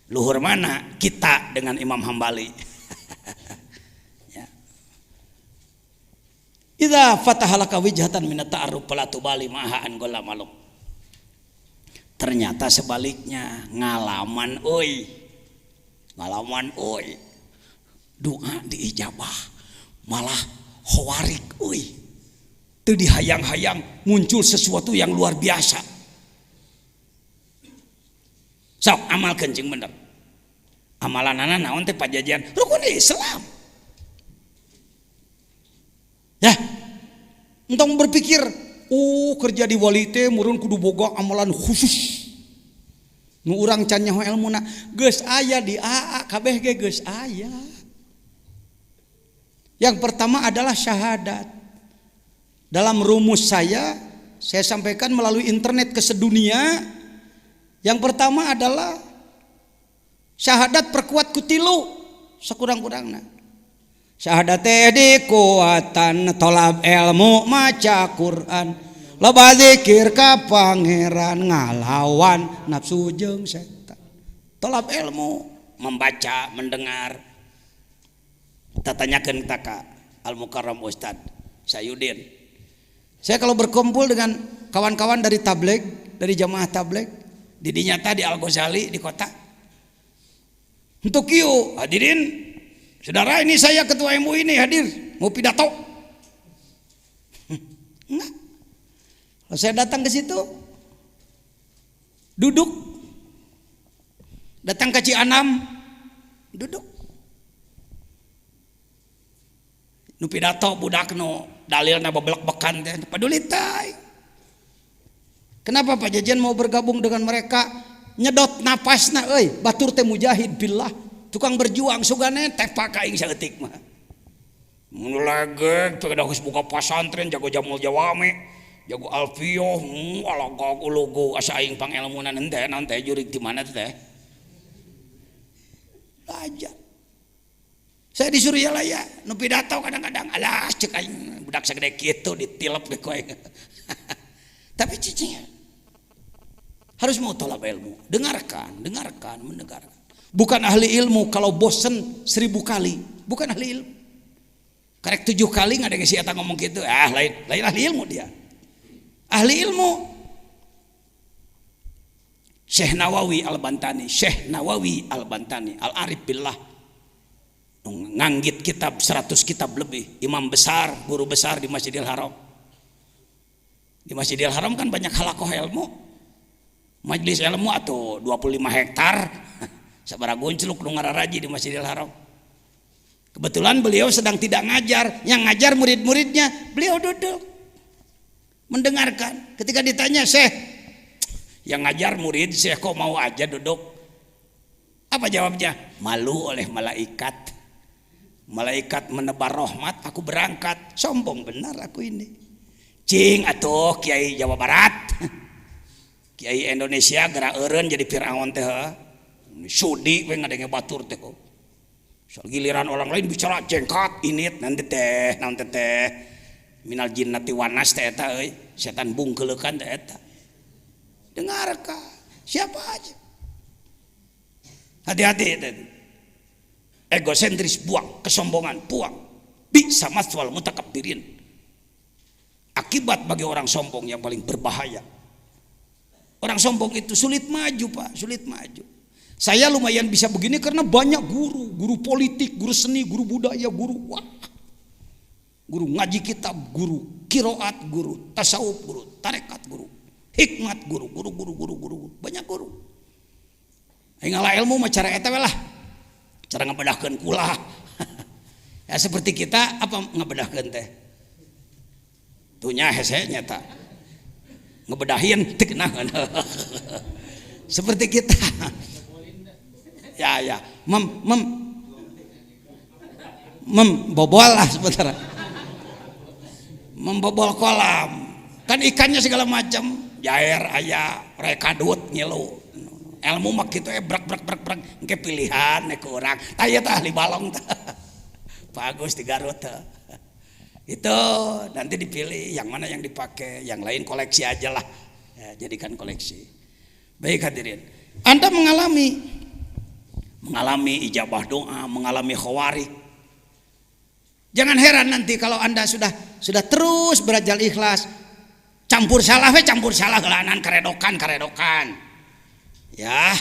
Luhur mana kita dengan Imam Hambali. Ya. Idza fatahalaka wijhatan min at-ta'arruf fala tubali maha an gola malum. Ternyata sebaliknya ngalaman euy. Ngalaman euy. Doa diijabah malah khawarik euy. Teu dihayang-hayang muncul sesuatu yang luar biasa. Sok amal kencing bener. Amalanana naon teh pajajian rukun Islam. Ya. Entong berpikir, kerja di wali teh meureun kudu boga amalan khusus. Nu urang can nyaho elmuna geus aya di AA kabeh ge geus aya. Yang pertama adalah syahadat. Dalam rumus saya sampaikan melalui internet ke sedunia. Yang pertama adalah syahadat perkuat kutilu sakurang-kurangna. Syahadat teh dikuatan tolab ilmu maca Quran loba zikir ka pangeran ngalawan nafsu jeung setan. Tolab ilmu membaca mendengar. Tatanyakeun taka Al Mukarram Ustad Sayudin. Saya kalau berkumpul dengan kawan-kawan dari tabligh, dari jamaah tabligh di dinyata di Al Ghazali di kota. Untuk kieu hadirin, saudara ini saya ketua MUI ini hadir mau pidato. Enggak. Kalau saya datang ke situ, duduk. Datang ke Cianam, duduk. Nu pidato budak nu dalilna beblek-bekan teh paduli teh. Kenapa Pak Jajan mau bergabung dengan mereka? Nyedot napasna euy, batur teh mujahid billah, tukang berjuang sugane tepak ka aing saeutik mah. Mun lagi teu geus buka pasantren jago jamul jawame, jago alfiyah, alagog ulugu asa aing pangelmunan henteu naon teh jurig di mana teh. Belajar. Saya di Suryalaya, nu pidato kadang-kadang alah ceuk aing budak sagede kitu ditilep ge ku aing. Tapi cicing harus mau tolak ilmu, dengarkan, mendengarkan. Bukan ahli ilmu kalau bosen 1000 kali, bukan ahli ilmu. Karek 7 kali nggak ada yang siapa ngomong gitu, lain ahli ilmu dia. Ahli ilmu. Syekh Nawawi Al-Bantani, Al-Arif Billah, nganggit kitab 100 kitab lebih, imam besar, guru besar di Masjidil Haram. Di Masjidil Haram kan banyak halakoh ilmu. Majelis ilmu atau 25 hektar sabaraha goncluk nu ngararaji di Masjidil Haram. Kebetulan beliau sedang tidak ngajar, yang ngajar murid-muridnya, beliau duduk mendengarkan. Ketika ditanya, "Syekh, yang ngajar murid, Syekh kok mau aja duduk?" Apa jawabnya? "Malu oleh malaikat. Malaikat menebar rahmat, aku berangkat." Sombong benar aku ini. Cing atuh Kiai Jawa Barat. Kiai Indonesia gerak eureun jadi Firaun teh. Sudi we ngadenge batur teh kok. Soal giliran orang lain bicara jengkat init nanti teh naon teh minal jinnati wanas teh eta euy, setan bungkeulekan teh eta. Dengarkan siapa aja. Hati-hati teh. Egosentris buang, kesombongan buang. Bisa maswal mutakabbirin. Akibat bagi orang sombong yang paling berbahaya. Orang sombong itu sulit maju Pak, sulit maju. Saya lumayan bisa begini karena banyak guru politik, guru seni, guru budaya, guru ngaji kitab, guru kiroat, guru tasawuf, guru tarekat, guru hikmat, guru, banyak guru. Ngalah ilmu mah cara eta we lah. Cara ngabedahkeun kula. Ya seperti kita apa ngabedahkeun teh? Tunya hese nyata. Ngebedahin tekenahan. Seperti kita. Ya. Membobol lah sebentar. Membobol kolam. Kan ikannya segala macam. Jair aya, rekadut ngilu. Ilmu mah kitu brak engke pilihan nek urang. Aya tah ahli balong tah. Bagus di Garut tah. Itu nanti dipilih yang mana yang dipakai, yang lain koleksi aja lah, ya, jadikan koleksi. Baik hadirin, Anda mengalami mengalami ijabah doa, mengalami khawarik. Jangan heran nanti kalau Anda sudah terus belajar ikhlas, campur salah gelanan karedokan. Ya.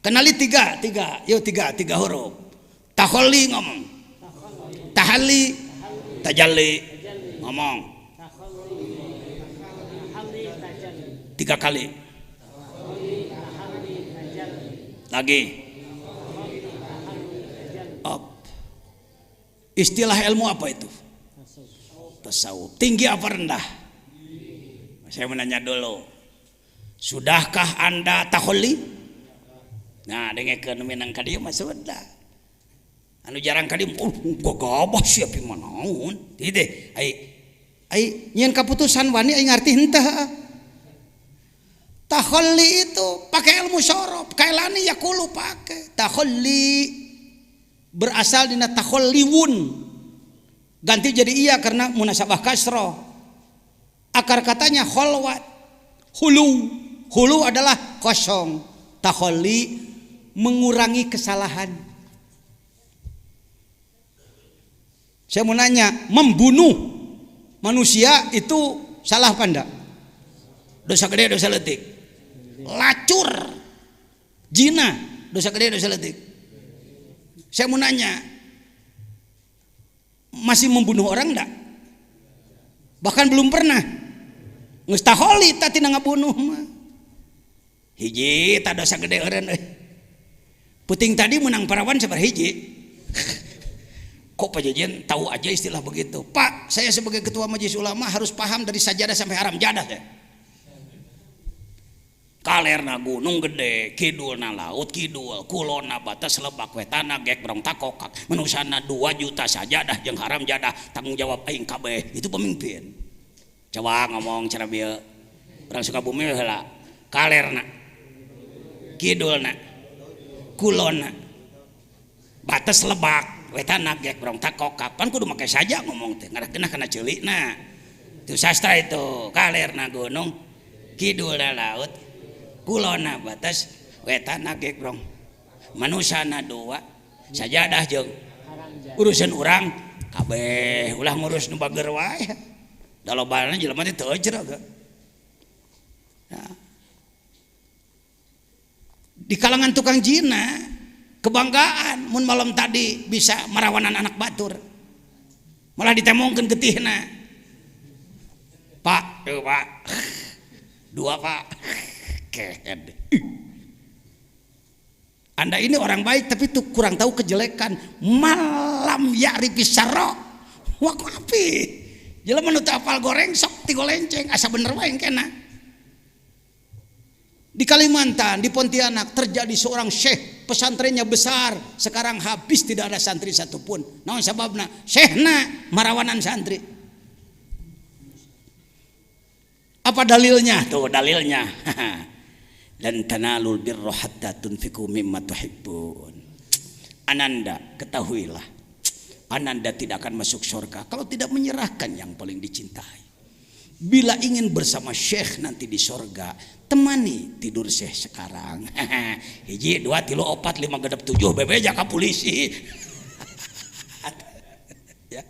Kenali tiga huruf. Taholli ngomong. Tahalli, tajalli ngomong. 3 kali. Lagi. Up. Istilah ilmu apa itu? Tasawuf. Tinggi apa rendah? Saya menanya dulu. Sudahkah Anda taholli? Nah, dengekeun minang ka dieu mah sudah. Anu jarang ka dieu, gagabah sia pi manaon. Teh ai nyeun kaputusan wani ai ngarti henteu. Taholli itu pakai ilmu syarab, kailani yaqulu pakai. Taholli berasal dina takholliwun. Ganti jadi iya karena munasabah kasrah. Akar katanya kholwat. Hulu adalah kosong. Taholli mengurangi kesalahan. Saya mau nanya, membunuh manusia itu salah apa enggak? Dosa gede, dosa letik. Lacur, zina, dosa gede, dosa letik. Saya mau nanya, masih membunuh orang enggak? Bahkan belum pernah. Geus taholli tah tina ngabunuh mah. Hiji tak dosa gede eureun euy. Puting tadi menang parawan sabar hiji. Kok Pak Jejen tahu aja istilah begitu? Pak, saya sebagai ketua majelis ulama harus paham dari sajadah sampai haram jadah ya. Kalerna gunung gede, kidulna laut kidul, kulona batas lebak wetana gek brong takokak, menusana 2 juta sajadah jeung haram jadah, tanggung jawab aing kabeh. Itu pemimpin. Coba ngomong cara bieu. Orang Sukabumi heula. Kalerna, kidulna, kulona, batas lebak, wetana gek brong takokak. Pan kudu make saja ngomong teh, ngarakna kana ceulikna. Itu sastra itu. Kalerna gunung, kidulna laut, kulona batas wetana gek brong. Manusana 2 sajadah jeung urusan urang kabeh ulah ngurus nu bager wae. Da lobana jelema teh teu ejreg. Nah. Di kalangan tukang jina kebanggaan mun malam tadi bisa merawanan anak batur. Malah ditemongkeun getihna. Pak, Pak. 2 Pak. Ked. Anda ini orang baik tapi tuh kurang tahu kejelekan. Malam ya'rifi syarra wa qafi. Jelema nu teu apal goreng sok ti golenceng asa bener wae engkena. Di Kalimantan, di Pontianak terjadi seorang syekh, pesantrennya besar, sekarang habis tidak ada santri satupun. Naon sababna? Syekhna marawanan santri. Apa dalilnya? Tuh dalilnya. Dan tanalul birra hatta tunfiqu mimma tuhibbun. Ananda, ketahuilah, Ananda tidak akan masuk surga kalau tidak menyerahkan yang paling dicintai. Bila ingin bersama syekh nanti di surga, temani tidur syekh sekarang. Hiji, 2, 3, 4, 5, 6, 7 bebe jaka polisi. Ya.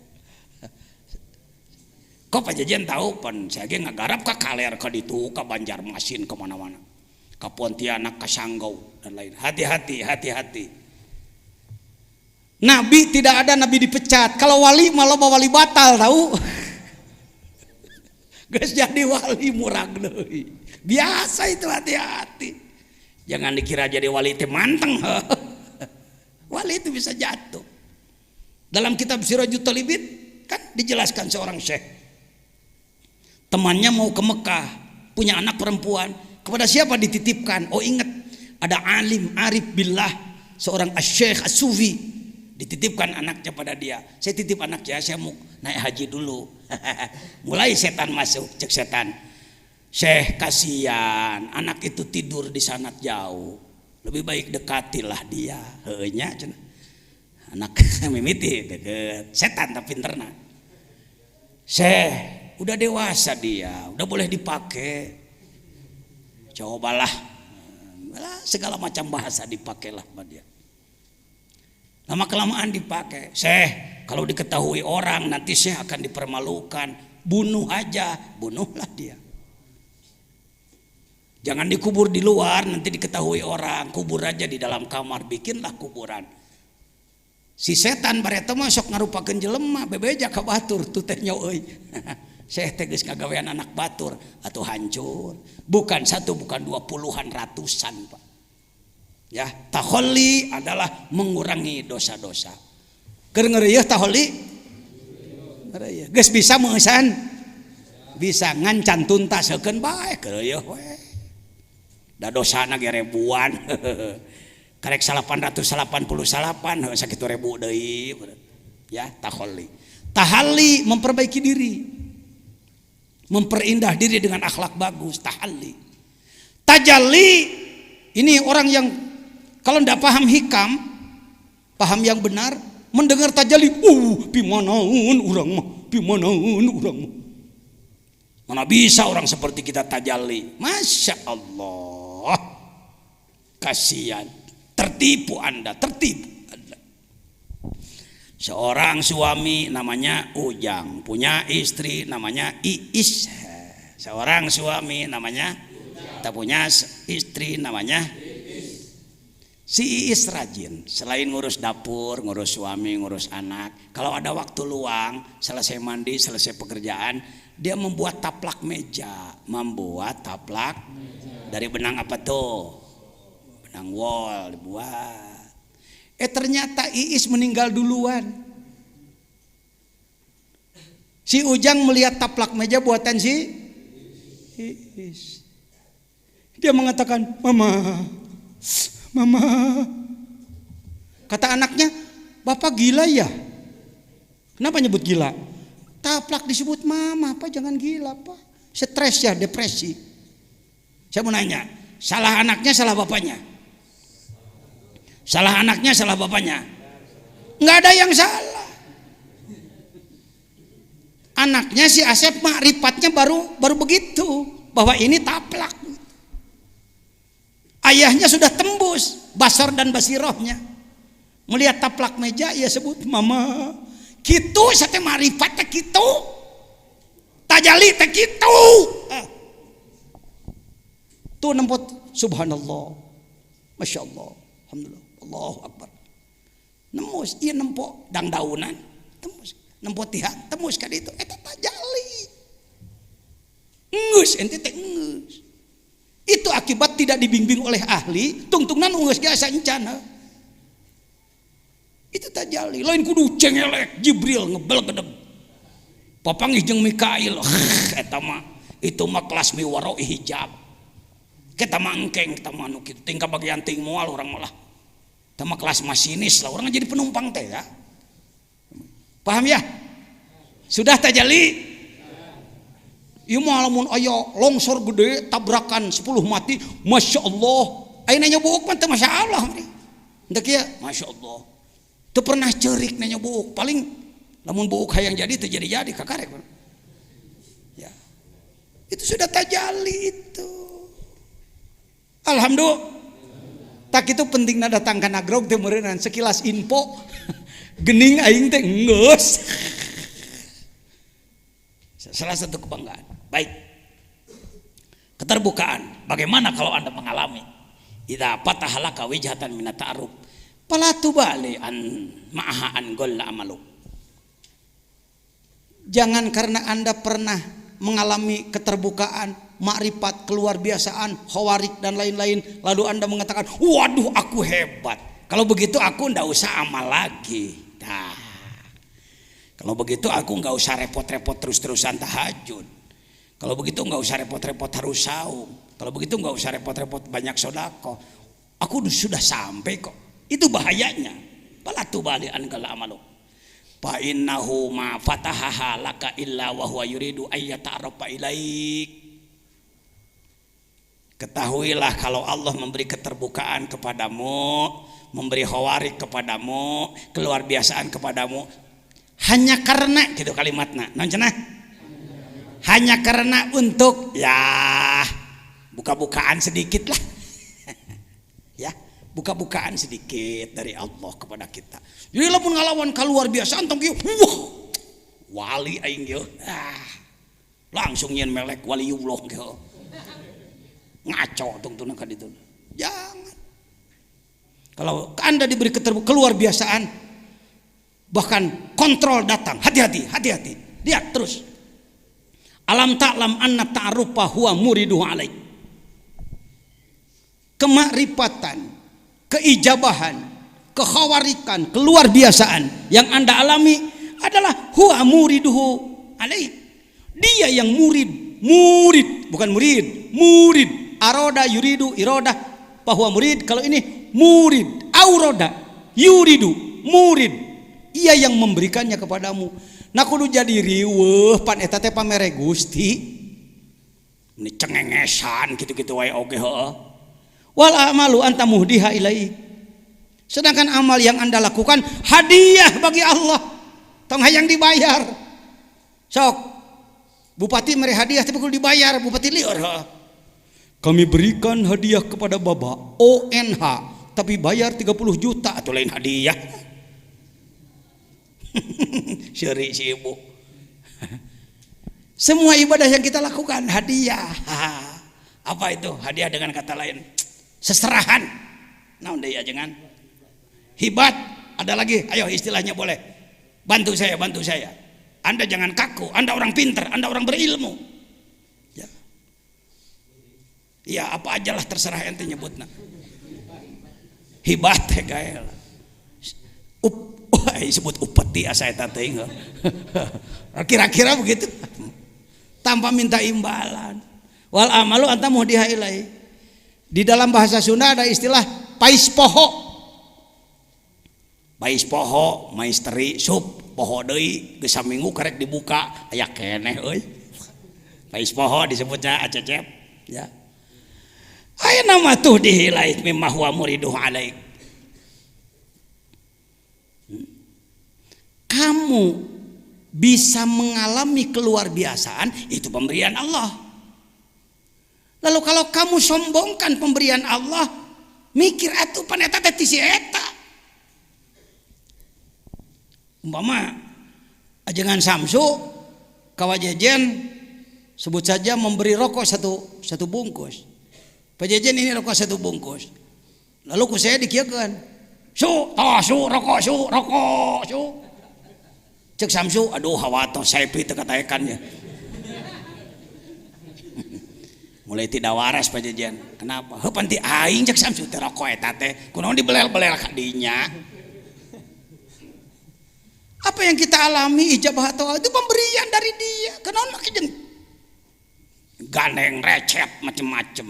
Kok Pak Jejen tahu pan saya ge ngagarap ka Kaler ka ditu ka Banjarmasin ke mana-mana. Ka Pontianak ka Sanggau dan lain. Hati-hati. Nabi tidak ada nabi dipecat. Kalau wali malah wali batal tahu. Geus jadi wali murag deui. Biasa itu, hati-hati. Jangan dikira jadi wali teh manteng. Wali itu bisa jatuh. Dalam kitab Sirajut Talibin kan dijelaskan seorang syekh. Temannya mau ke Mekah, punya anak perempuan. Kepada siapa dititipkan? Oh ingat, ada alim arif billah, seorang asy-syekh as-sufi. Dititipkan anaknya pada dia. Saya titip anaknya, saya mau naik haji dulu. Mulai setan masuk, cek setan. Syekh kasihan, anak itu tidur di sana jauh. Lebih baik dekatilah dia. Heunya cenah. Anak mimiti deket. Setan tapi pinterna. Syekh, udah dewasa dia, udah boleh dipakai. Cobalah. Segala macam bahasa dipakailah sama dia. lama kelamaan dipakai. Syekh, kalau diketahui orang nanti Syekh akan dipermalukan. Bunuh aja, bunuhlah dia. Jangan dikubur di luar, nanti diketahui orang. Kubur aja di dalam kamar, bikinlah kuburan. Si setan bareta mah sok ngarupakeun jelema, bebeja ka batur tu teh nya euy. Syekh teh geus ngagawean anak batur atuh hancur. Bukan satu, bukan 20, ratusan, Pak. Ya, taholli adalah mengurangi dosa-dosa. Keur ngeureuyeuh taholli? Ngeureuyeuh. Geus bisa meusan? Bisa ngancan tuntaskeun bae ngeureuyeuh we. Da dosana ge ribuan. Karek 888 sakitu ribu deui. Ya, taholli. Tahalli memperbaiki diri. Memperindah diri dengan akhlak bagus, tahalli. Tajalli ini orang yang kalau tidak paham hikam, paham yang benar, mendengar tajalli, pimanaun urang mah, pimanaun urang mah. Mana bisa orang seperti kita tajalli? Masya Allah, kasihan, tertipu Anda, tertipu Anda. Seorang suami namanya Ujang, punya istri namanya Iis. Seorang suami namanya tak punya istri namanya si Iis rajin. Selain ngurus dapur, ngurus suami, ngurus anak, kalau ada waktu luang, selesai mandi, selesai pekerjaan, dia membuat taplak meja. Membuat taplak dari benang apa tuh? Benang wol dibuat. Ternyata Iis meninggal duluan. Si Ujang melihat taplak meja buatan si Iis. Dia mengatakan, Mama. Kata anaknya, Bapak gila ya? Kenapa nyebut gila? Taplak disebut mama, Pak, jangan gila, Pak. Stres ya, depresi. Saya mau nanya, salah anaknya, salah bapaknya? Salah anaknya, salah bapaknya? Nggak ada yang salah. Anaknya si Asep makrifatnya baru begitu, bahwa ini taplak. Ayahnya sudah tembus basor dan basirohnya. Melihat taplak meja, ia sebut mama. Kitu sate marifat teh kitu. Tajalli teh kitu. Tuh nempot subhanallah. Masya Allah. Alhamdulillah. Allahu Akbar. Nemus, iya nempok dang daunan. Tembus. Nempot tihang, tembus ka ditu. Eta tajalli. Ngeus ente teh ngeus. Itu akibat tidak dibimbing oleh ahli, tungtungnan unggeus biasa encana. Itu tajalli. Lain kudu cengelek Jibril ngebel gedeg. Papanggih jeung Mikail. Eta mah itu mah kelas miwaroi hijab. Kita mah engkeng, kita mah nu kitu tingkah bagian ting moal urang malah. Kita mah kelas masinis lah, orang jadi penumpang teh ya. Paham ya? Sudah tajalli? Ieu mah lamun aya longsor gede tabrakan 10 mati, Masya Allah. Ayeuna nyobuuk mah teu Masya Allah. Hendak ya, Masya Allah. Teu pernah ceurik na nyobuuk, paling lamun buuk hayang jadi teu jadi kakarek. Ya. Itu sudah tajalli itu. Alhamdulillah. Tak itu pentingna datang ka Nagrog teh meureunna sekilas info. Gening aing teh geus. Salah satu kebanggaan. Baik. Keterbukaan. Bagaimana kalau Anda mengalami idza fatahalaka wijhatan min ta'aruf fala tubali an ma'aha an golla amalu. Jangan karena Anda pernah mengalami keterbukaan, makrifat, keluar biasaan, khawarik dan lain-lain, lalu Anda mengatakan, "Waduh, aku hebat. Kalau begitu aku ndak usah amal lagi." Nah, kalau begitu aku nggak usah repot-repot terus-terusan tahajud. Kalau begitu nggak usah repot-repot harus saum. Kalau begitu nggak usah repot-repot banyak sodako. Aku sudah sampai kok. Itu bahayanya. Fala tubali an golla amalu. Fa innahu ma fatahaha laka illa wa huwa yuridu ayyata'arrafa ilaik. Ketahuilah kalau Allah memberi keterbukaan kepadamu, memberi khawarik kepadamu, keluar biasaan kepadamu, hanya karena gitu kalimatnya, non cenah? Hanya karena untuk ya buka-bukaan sedikit lah. Ya, buka-bukaan sedikit dari Allah kepada kita. Jadi lamun ngalawan kaluar biasa antong kieu wah wali aing kieu langsung nyen melek waliullah kieu ngaco tungtuna ka ditu. Jangan. Kalau Anda diberi keluar biasaan bahkan kontrol datang, hati-hati. Lihat terus. Alam ta'lam anna ta'arufa huwa muriduhu alaik. Kemakrifatan, keijabahan, kekhawarikan, keluar biasaan yang Anda alami adalah huwa muriduhu alaik. Dia yang murid, bukan murid. Aroda yuridu irodah bahwa murid. Kalau ini murid, auroda yuridu murid. Ia yang memberikannya kepadamu. Nah kudu jadi riweuh pan eta teh pamere Gusti. Ini cengengesan gitu-gitu wae oge heuh. Wal amalu anta muhdiha ilai. Sedangkan amal yang Anda lakukan hadiah bagi Allah. Tong hayang dibayar. Sok bupati mere hadiah tapi kudu dibayar, bupati lieur heuh. Kami berikan hadiah kepada Bapak ONH tapi bayar 30 juta atau lain hadiah. Syari si ibu. Semua ibadah yang kita lakukan hadiah. Apa itu? Hadiah dengan kata lain seserahan. Naon deui ajengan? Hibat. Ada lagi, ayo istilahnya boleh. Bantu saya. Anda jangan kaku, Anda orang pintar, Anda orang berilmu. Ya. Ya apa aja lah terserah ente nyebutna. Hibat teh gael. Disebut upeti asa eta teh. Kira-kira begitu. Tanpa minta imbalan. Wal amalu anta muhdiha ilai. Di dalam bahasa Sunda ada istilah pais poho. Pais poho, maisteri sup poho deui geus saminggu karek dibuka aya keneh euy. Pais poho disebutnya acecep ya. Aya nama tuh dihilai mimma huwa muriduhu alaik. Kamu bisa mengalami keluar biasaan itu pemberian Allah. Lalu kalau kamu sombongkan pemberian Allah, mikir atuh pan eta teh ti si eta. Umpama ajengan Samsu kawajejen sebut saja memberi rokok satu bungkus. Pajejen ini rokok satu bungkus. Lalu ku saya dikieukeun. Su rokok. Cek Samsu, aduh hawato sepi teu kataekannya. Mulai tidak waras pajejen. Kenapa? Heuh pan ti aing cek Samsu teh rokok eta teh. Kunaon dibelel-belel ka dinya. Apa yang kita alami ijabah atau itu pemberian dari dia. Kenaon make jeung gandeng recep macem-macem.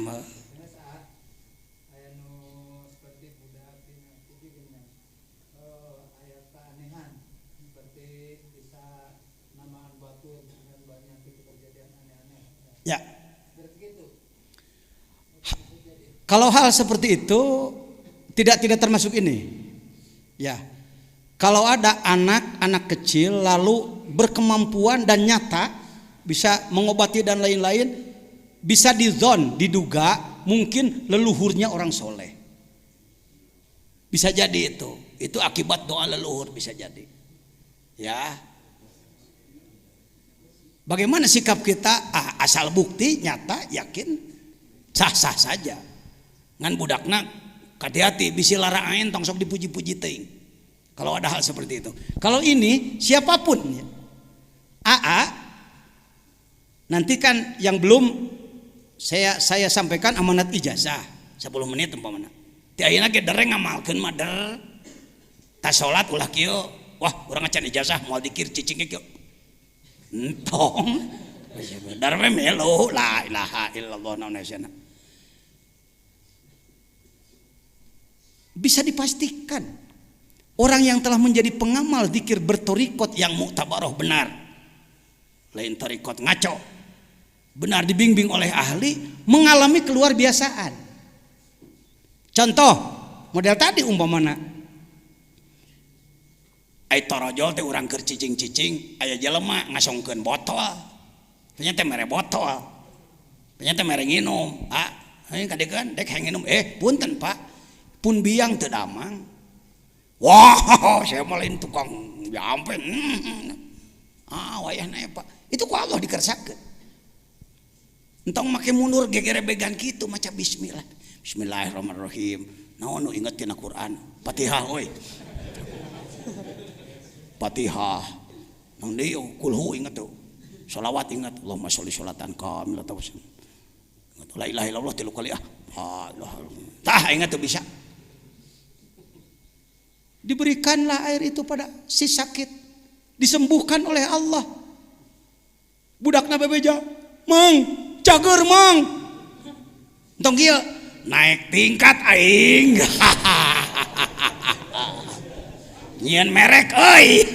Ya. Kalau hal seperti itu tidak termasuk ini. Ya. Kalau ada anak kecil lalu berkemampuan dan nyata bisa mengobati dan lain-lain, bisa diduga mungkin leluhurnya orang soleh. Bisa jadi itu akibat doa leluhur bisa jadi. Ya. Bagaimana sikap kita? Asal bukti nyata yakin sah-sah saja. Ngan budakna hati-hati bisi lara ain tong sok dipuji-puji teuing. Kalau ada hal seperti itu. Kalau ini siapapun ya. Nanti kan yang belum saya sampaikan amanat ijazah 10 menit umpamana. Ti ayeuna ge dereng ngamalkeun mah der. Tas salat ulah kieu. Wah, urang acan ijazah moal dikir cicing kieu. Entong. Dar we melo la ilaha illallah naunasana. Bisa dipastikan orang yang telah menjadi pengamal zikir bertorikot yang muktabaroh benar, lain torikot ngaco, benar dibimbing oleh ahli, mengalami keluar biasaan. Contoh model tadi umpamana ai torojol teh urang keur cicing-cicing aya jelema ngasongkeun botol. Ternyata mere botol. Ternyata mere nginum. Ayo kadekeun dek hayang nginum. Punten Pak. pun biang teu damang. Wah, saya malain tukang jampen. Wayahna Pak. Itu ku Allah dikersakeun. Entong make mundur gegerebegan kitu maca bismillah. Bismillahirrahmanirrahim. Naon nu inget tina Quran? Fatihah euy. Fatihah. Nang deui kulhu inget tuh. Shalawat ingat. Allahumma sholli sholatan kamilatan. Ingat la ilaha illallah 3 kali Tah ingat tuh bisa. Diberikanlah air itu pada si sakit, disembuhkan oleh Allah. Budakna bebeja, Mang, cager Mang. Entong kieu naik tingkat aing. Nyieun merek euy.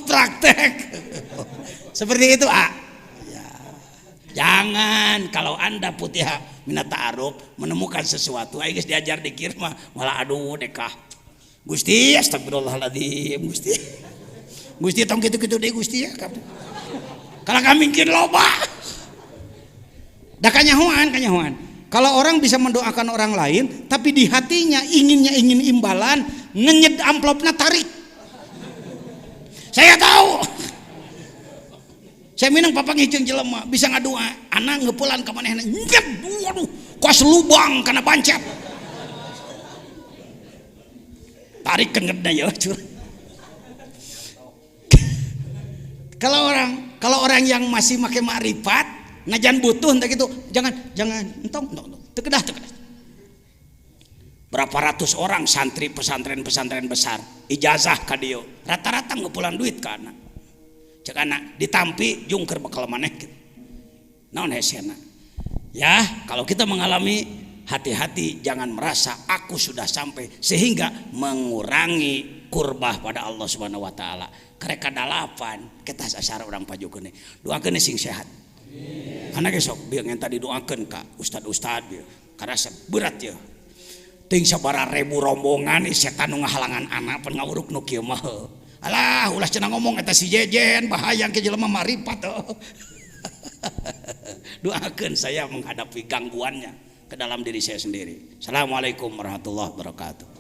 Praktek. Seperti itu, ya. Jangan kalau Anda putih minat ta'aruf menemukan sesuatu aing geus diajar dikir mah malah aduh dekah. Gusti astagfirullahaladzim Gusti tong kitu-kitu deui Gusti ya. Kalau kami mungkin loba. Da kanyahoan. Kalau orang bisa mendoakan orang lain tapi di hatinya ingin imbalan, ngenyed amplopna tarik. Saya tahu. Saya minang papa ngiceng jelema bisa ngadua anak ngeupulan ka manehna. Waduh, kos lubang kana pancet. Tarik kengedna ya cur. Kalau orang yang masih make makrifat, najan butuh entah gitu, jangan entong teu kedah. Berapa ratus orang santri pesantren besar ijazah ka dieu rata-rata ngeupulan duit ka anak. Cek anak ditampi jungker bekal maneh gitu. Naon hesena? Ya, kalau kita mengalami hati-hati jangan merasa aku sudah sampai sehingga mengurangi kurbah pada Allah Subhanahu wa taala. Kareka dalapan kita sasar orang pajukeun doakeun sing sehat. Karena besok biar yang tadi doakeun ka ustad biar karena berat ya. Ting sabara ribu rombongan setan nu ngahalangan anak pan ngawuruk nu kieu mah. Alah ulah cenah ngomong eta si jejen bahaya ke jelema marifat. Doakeun saya menghadapi gangguannya ke dalam diri saya sendiri. Assalamualaikum warahmatullahi wabarakatuh.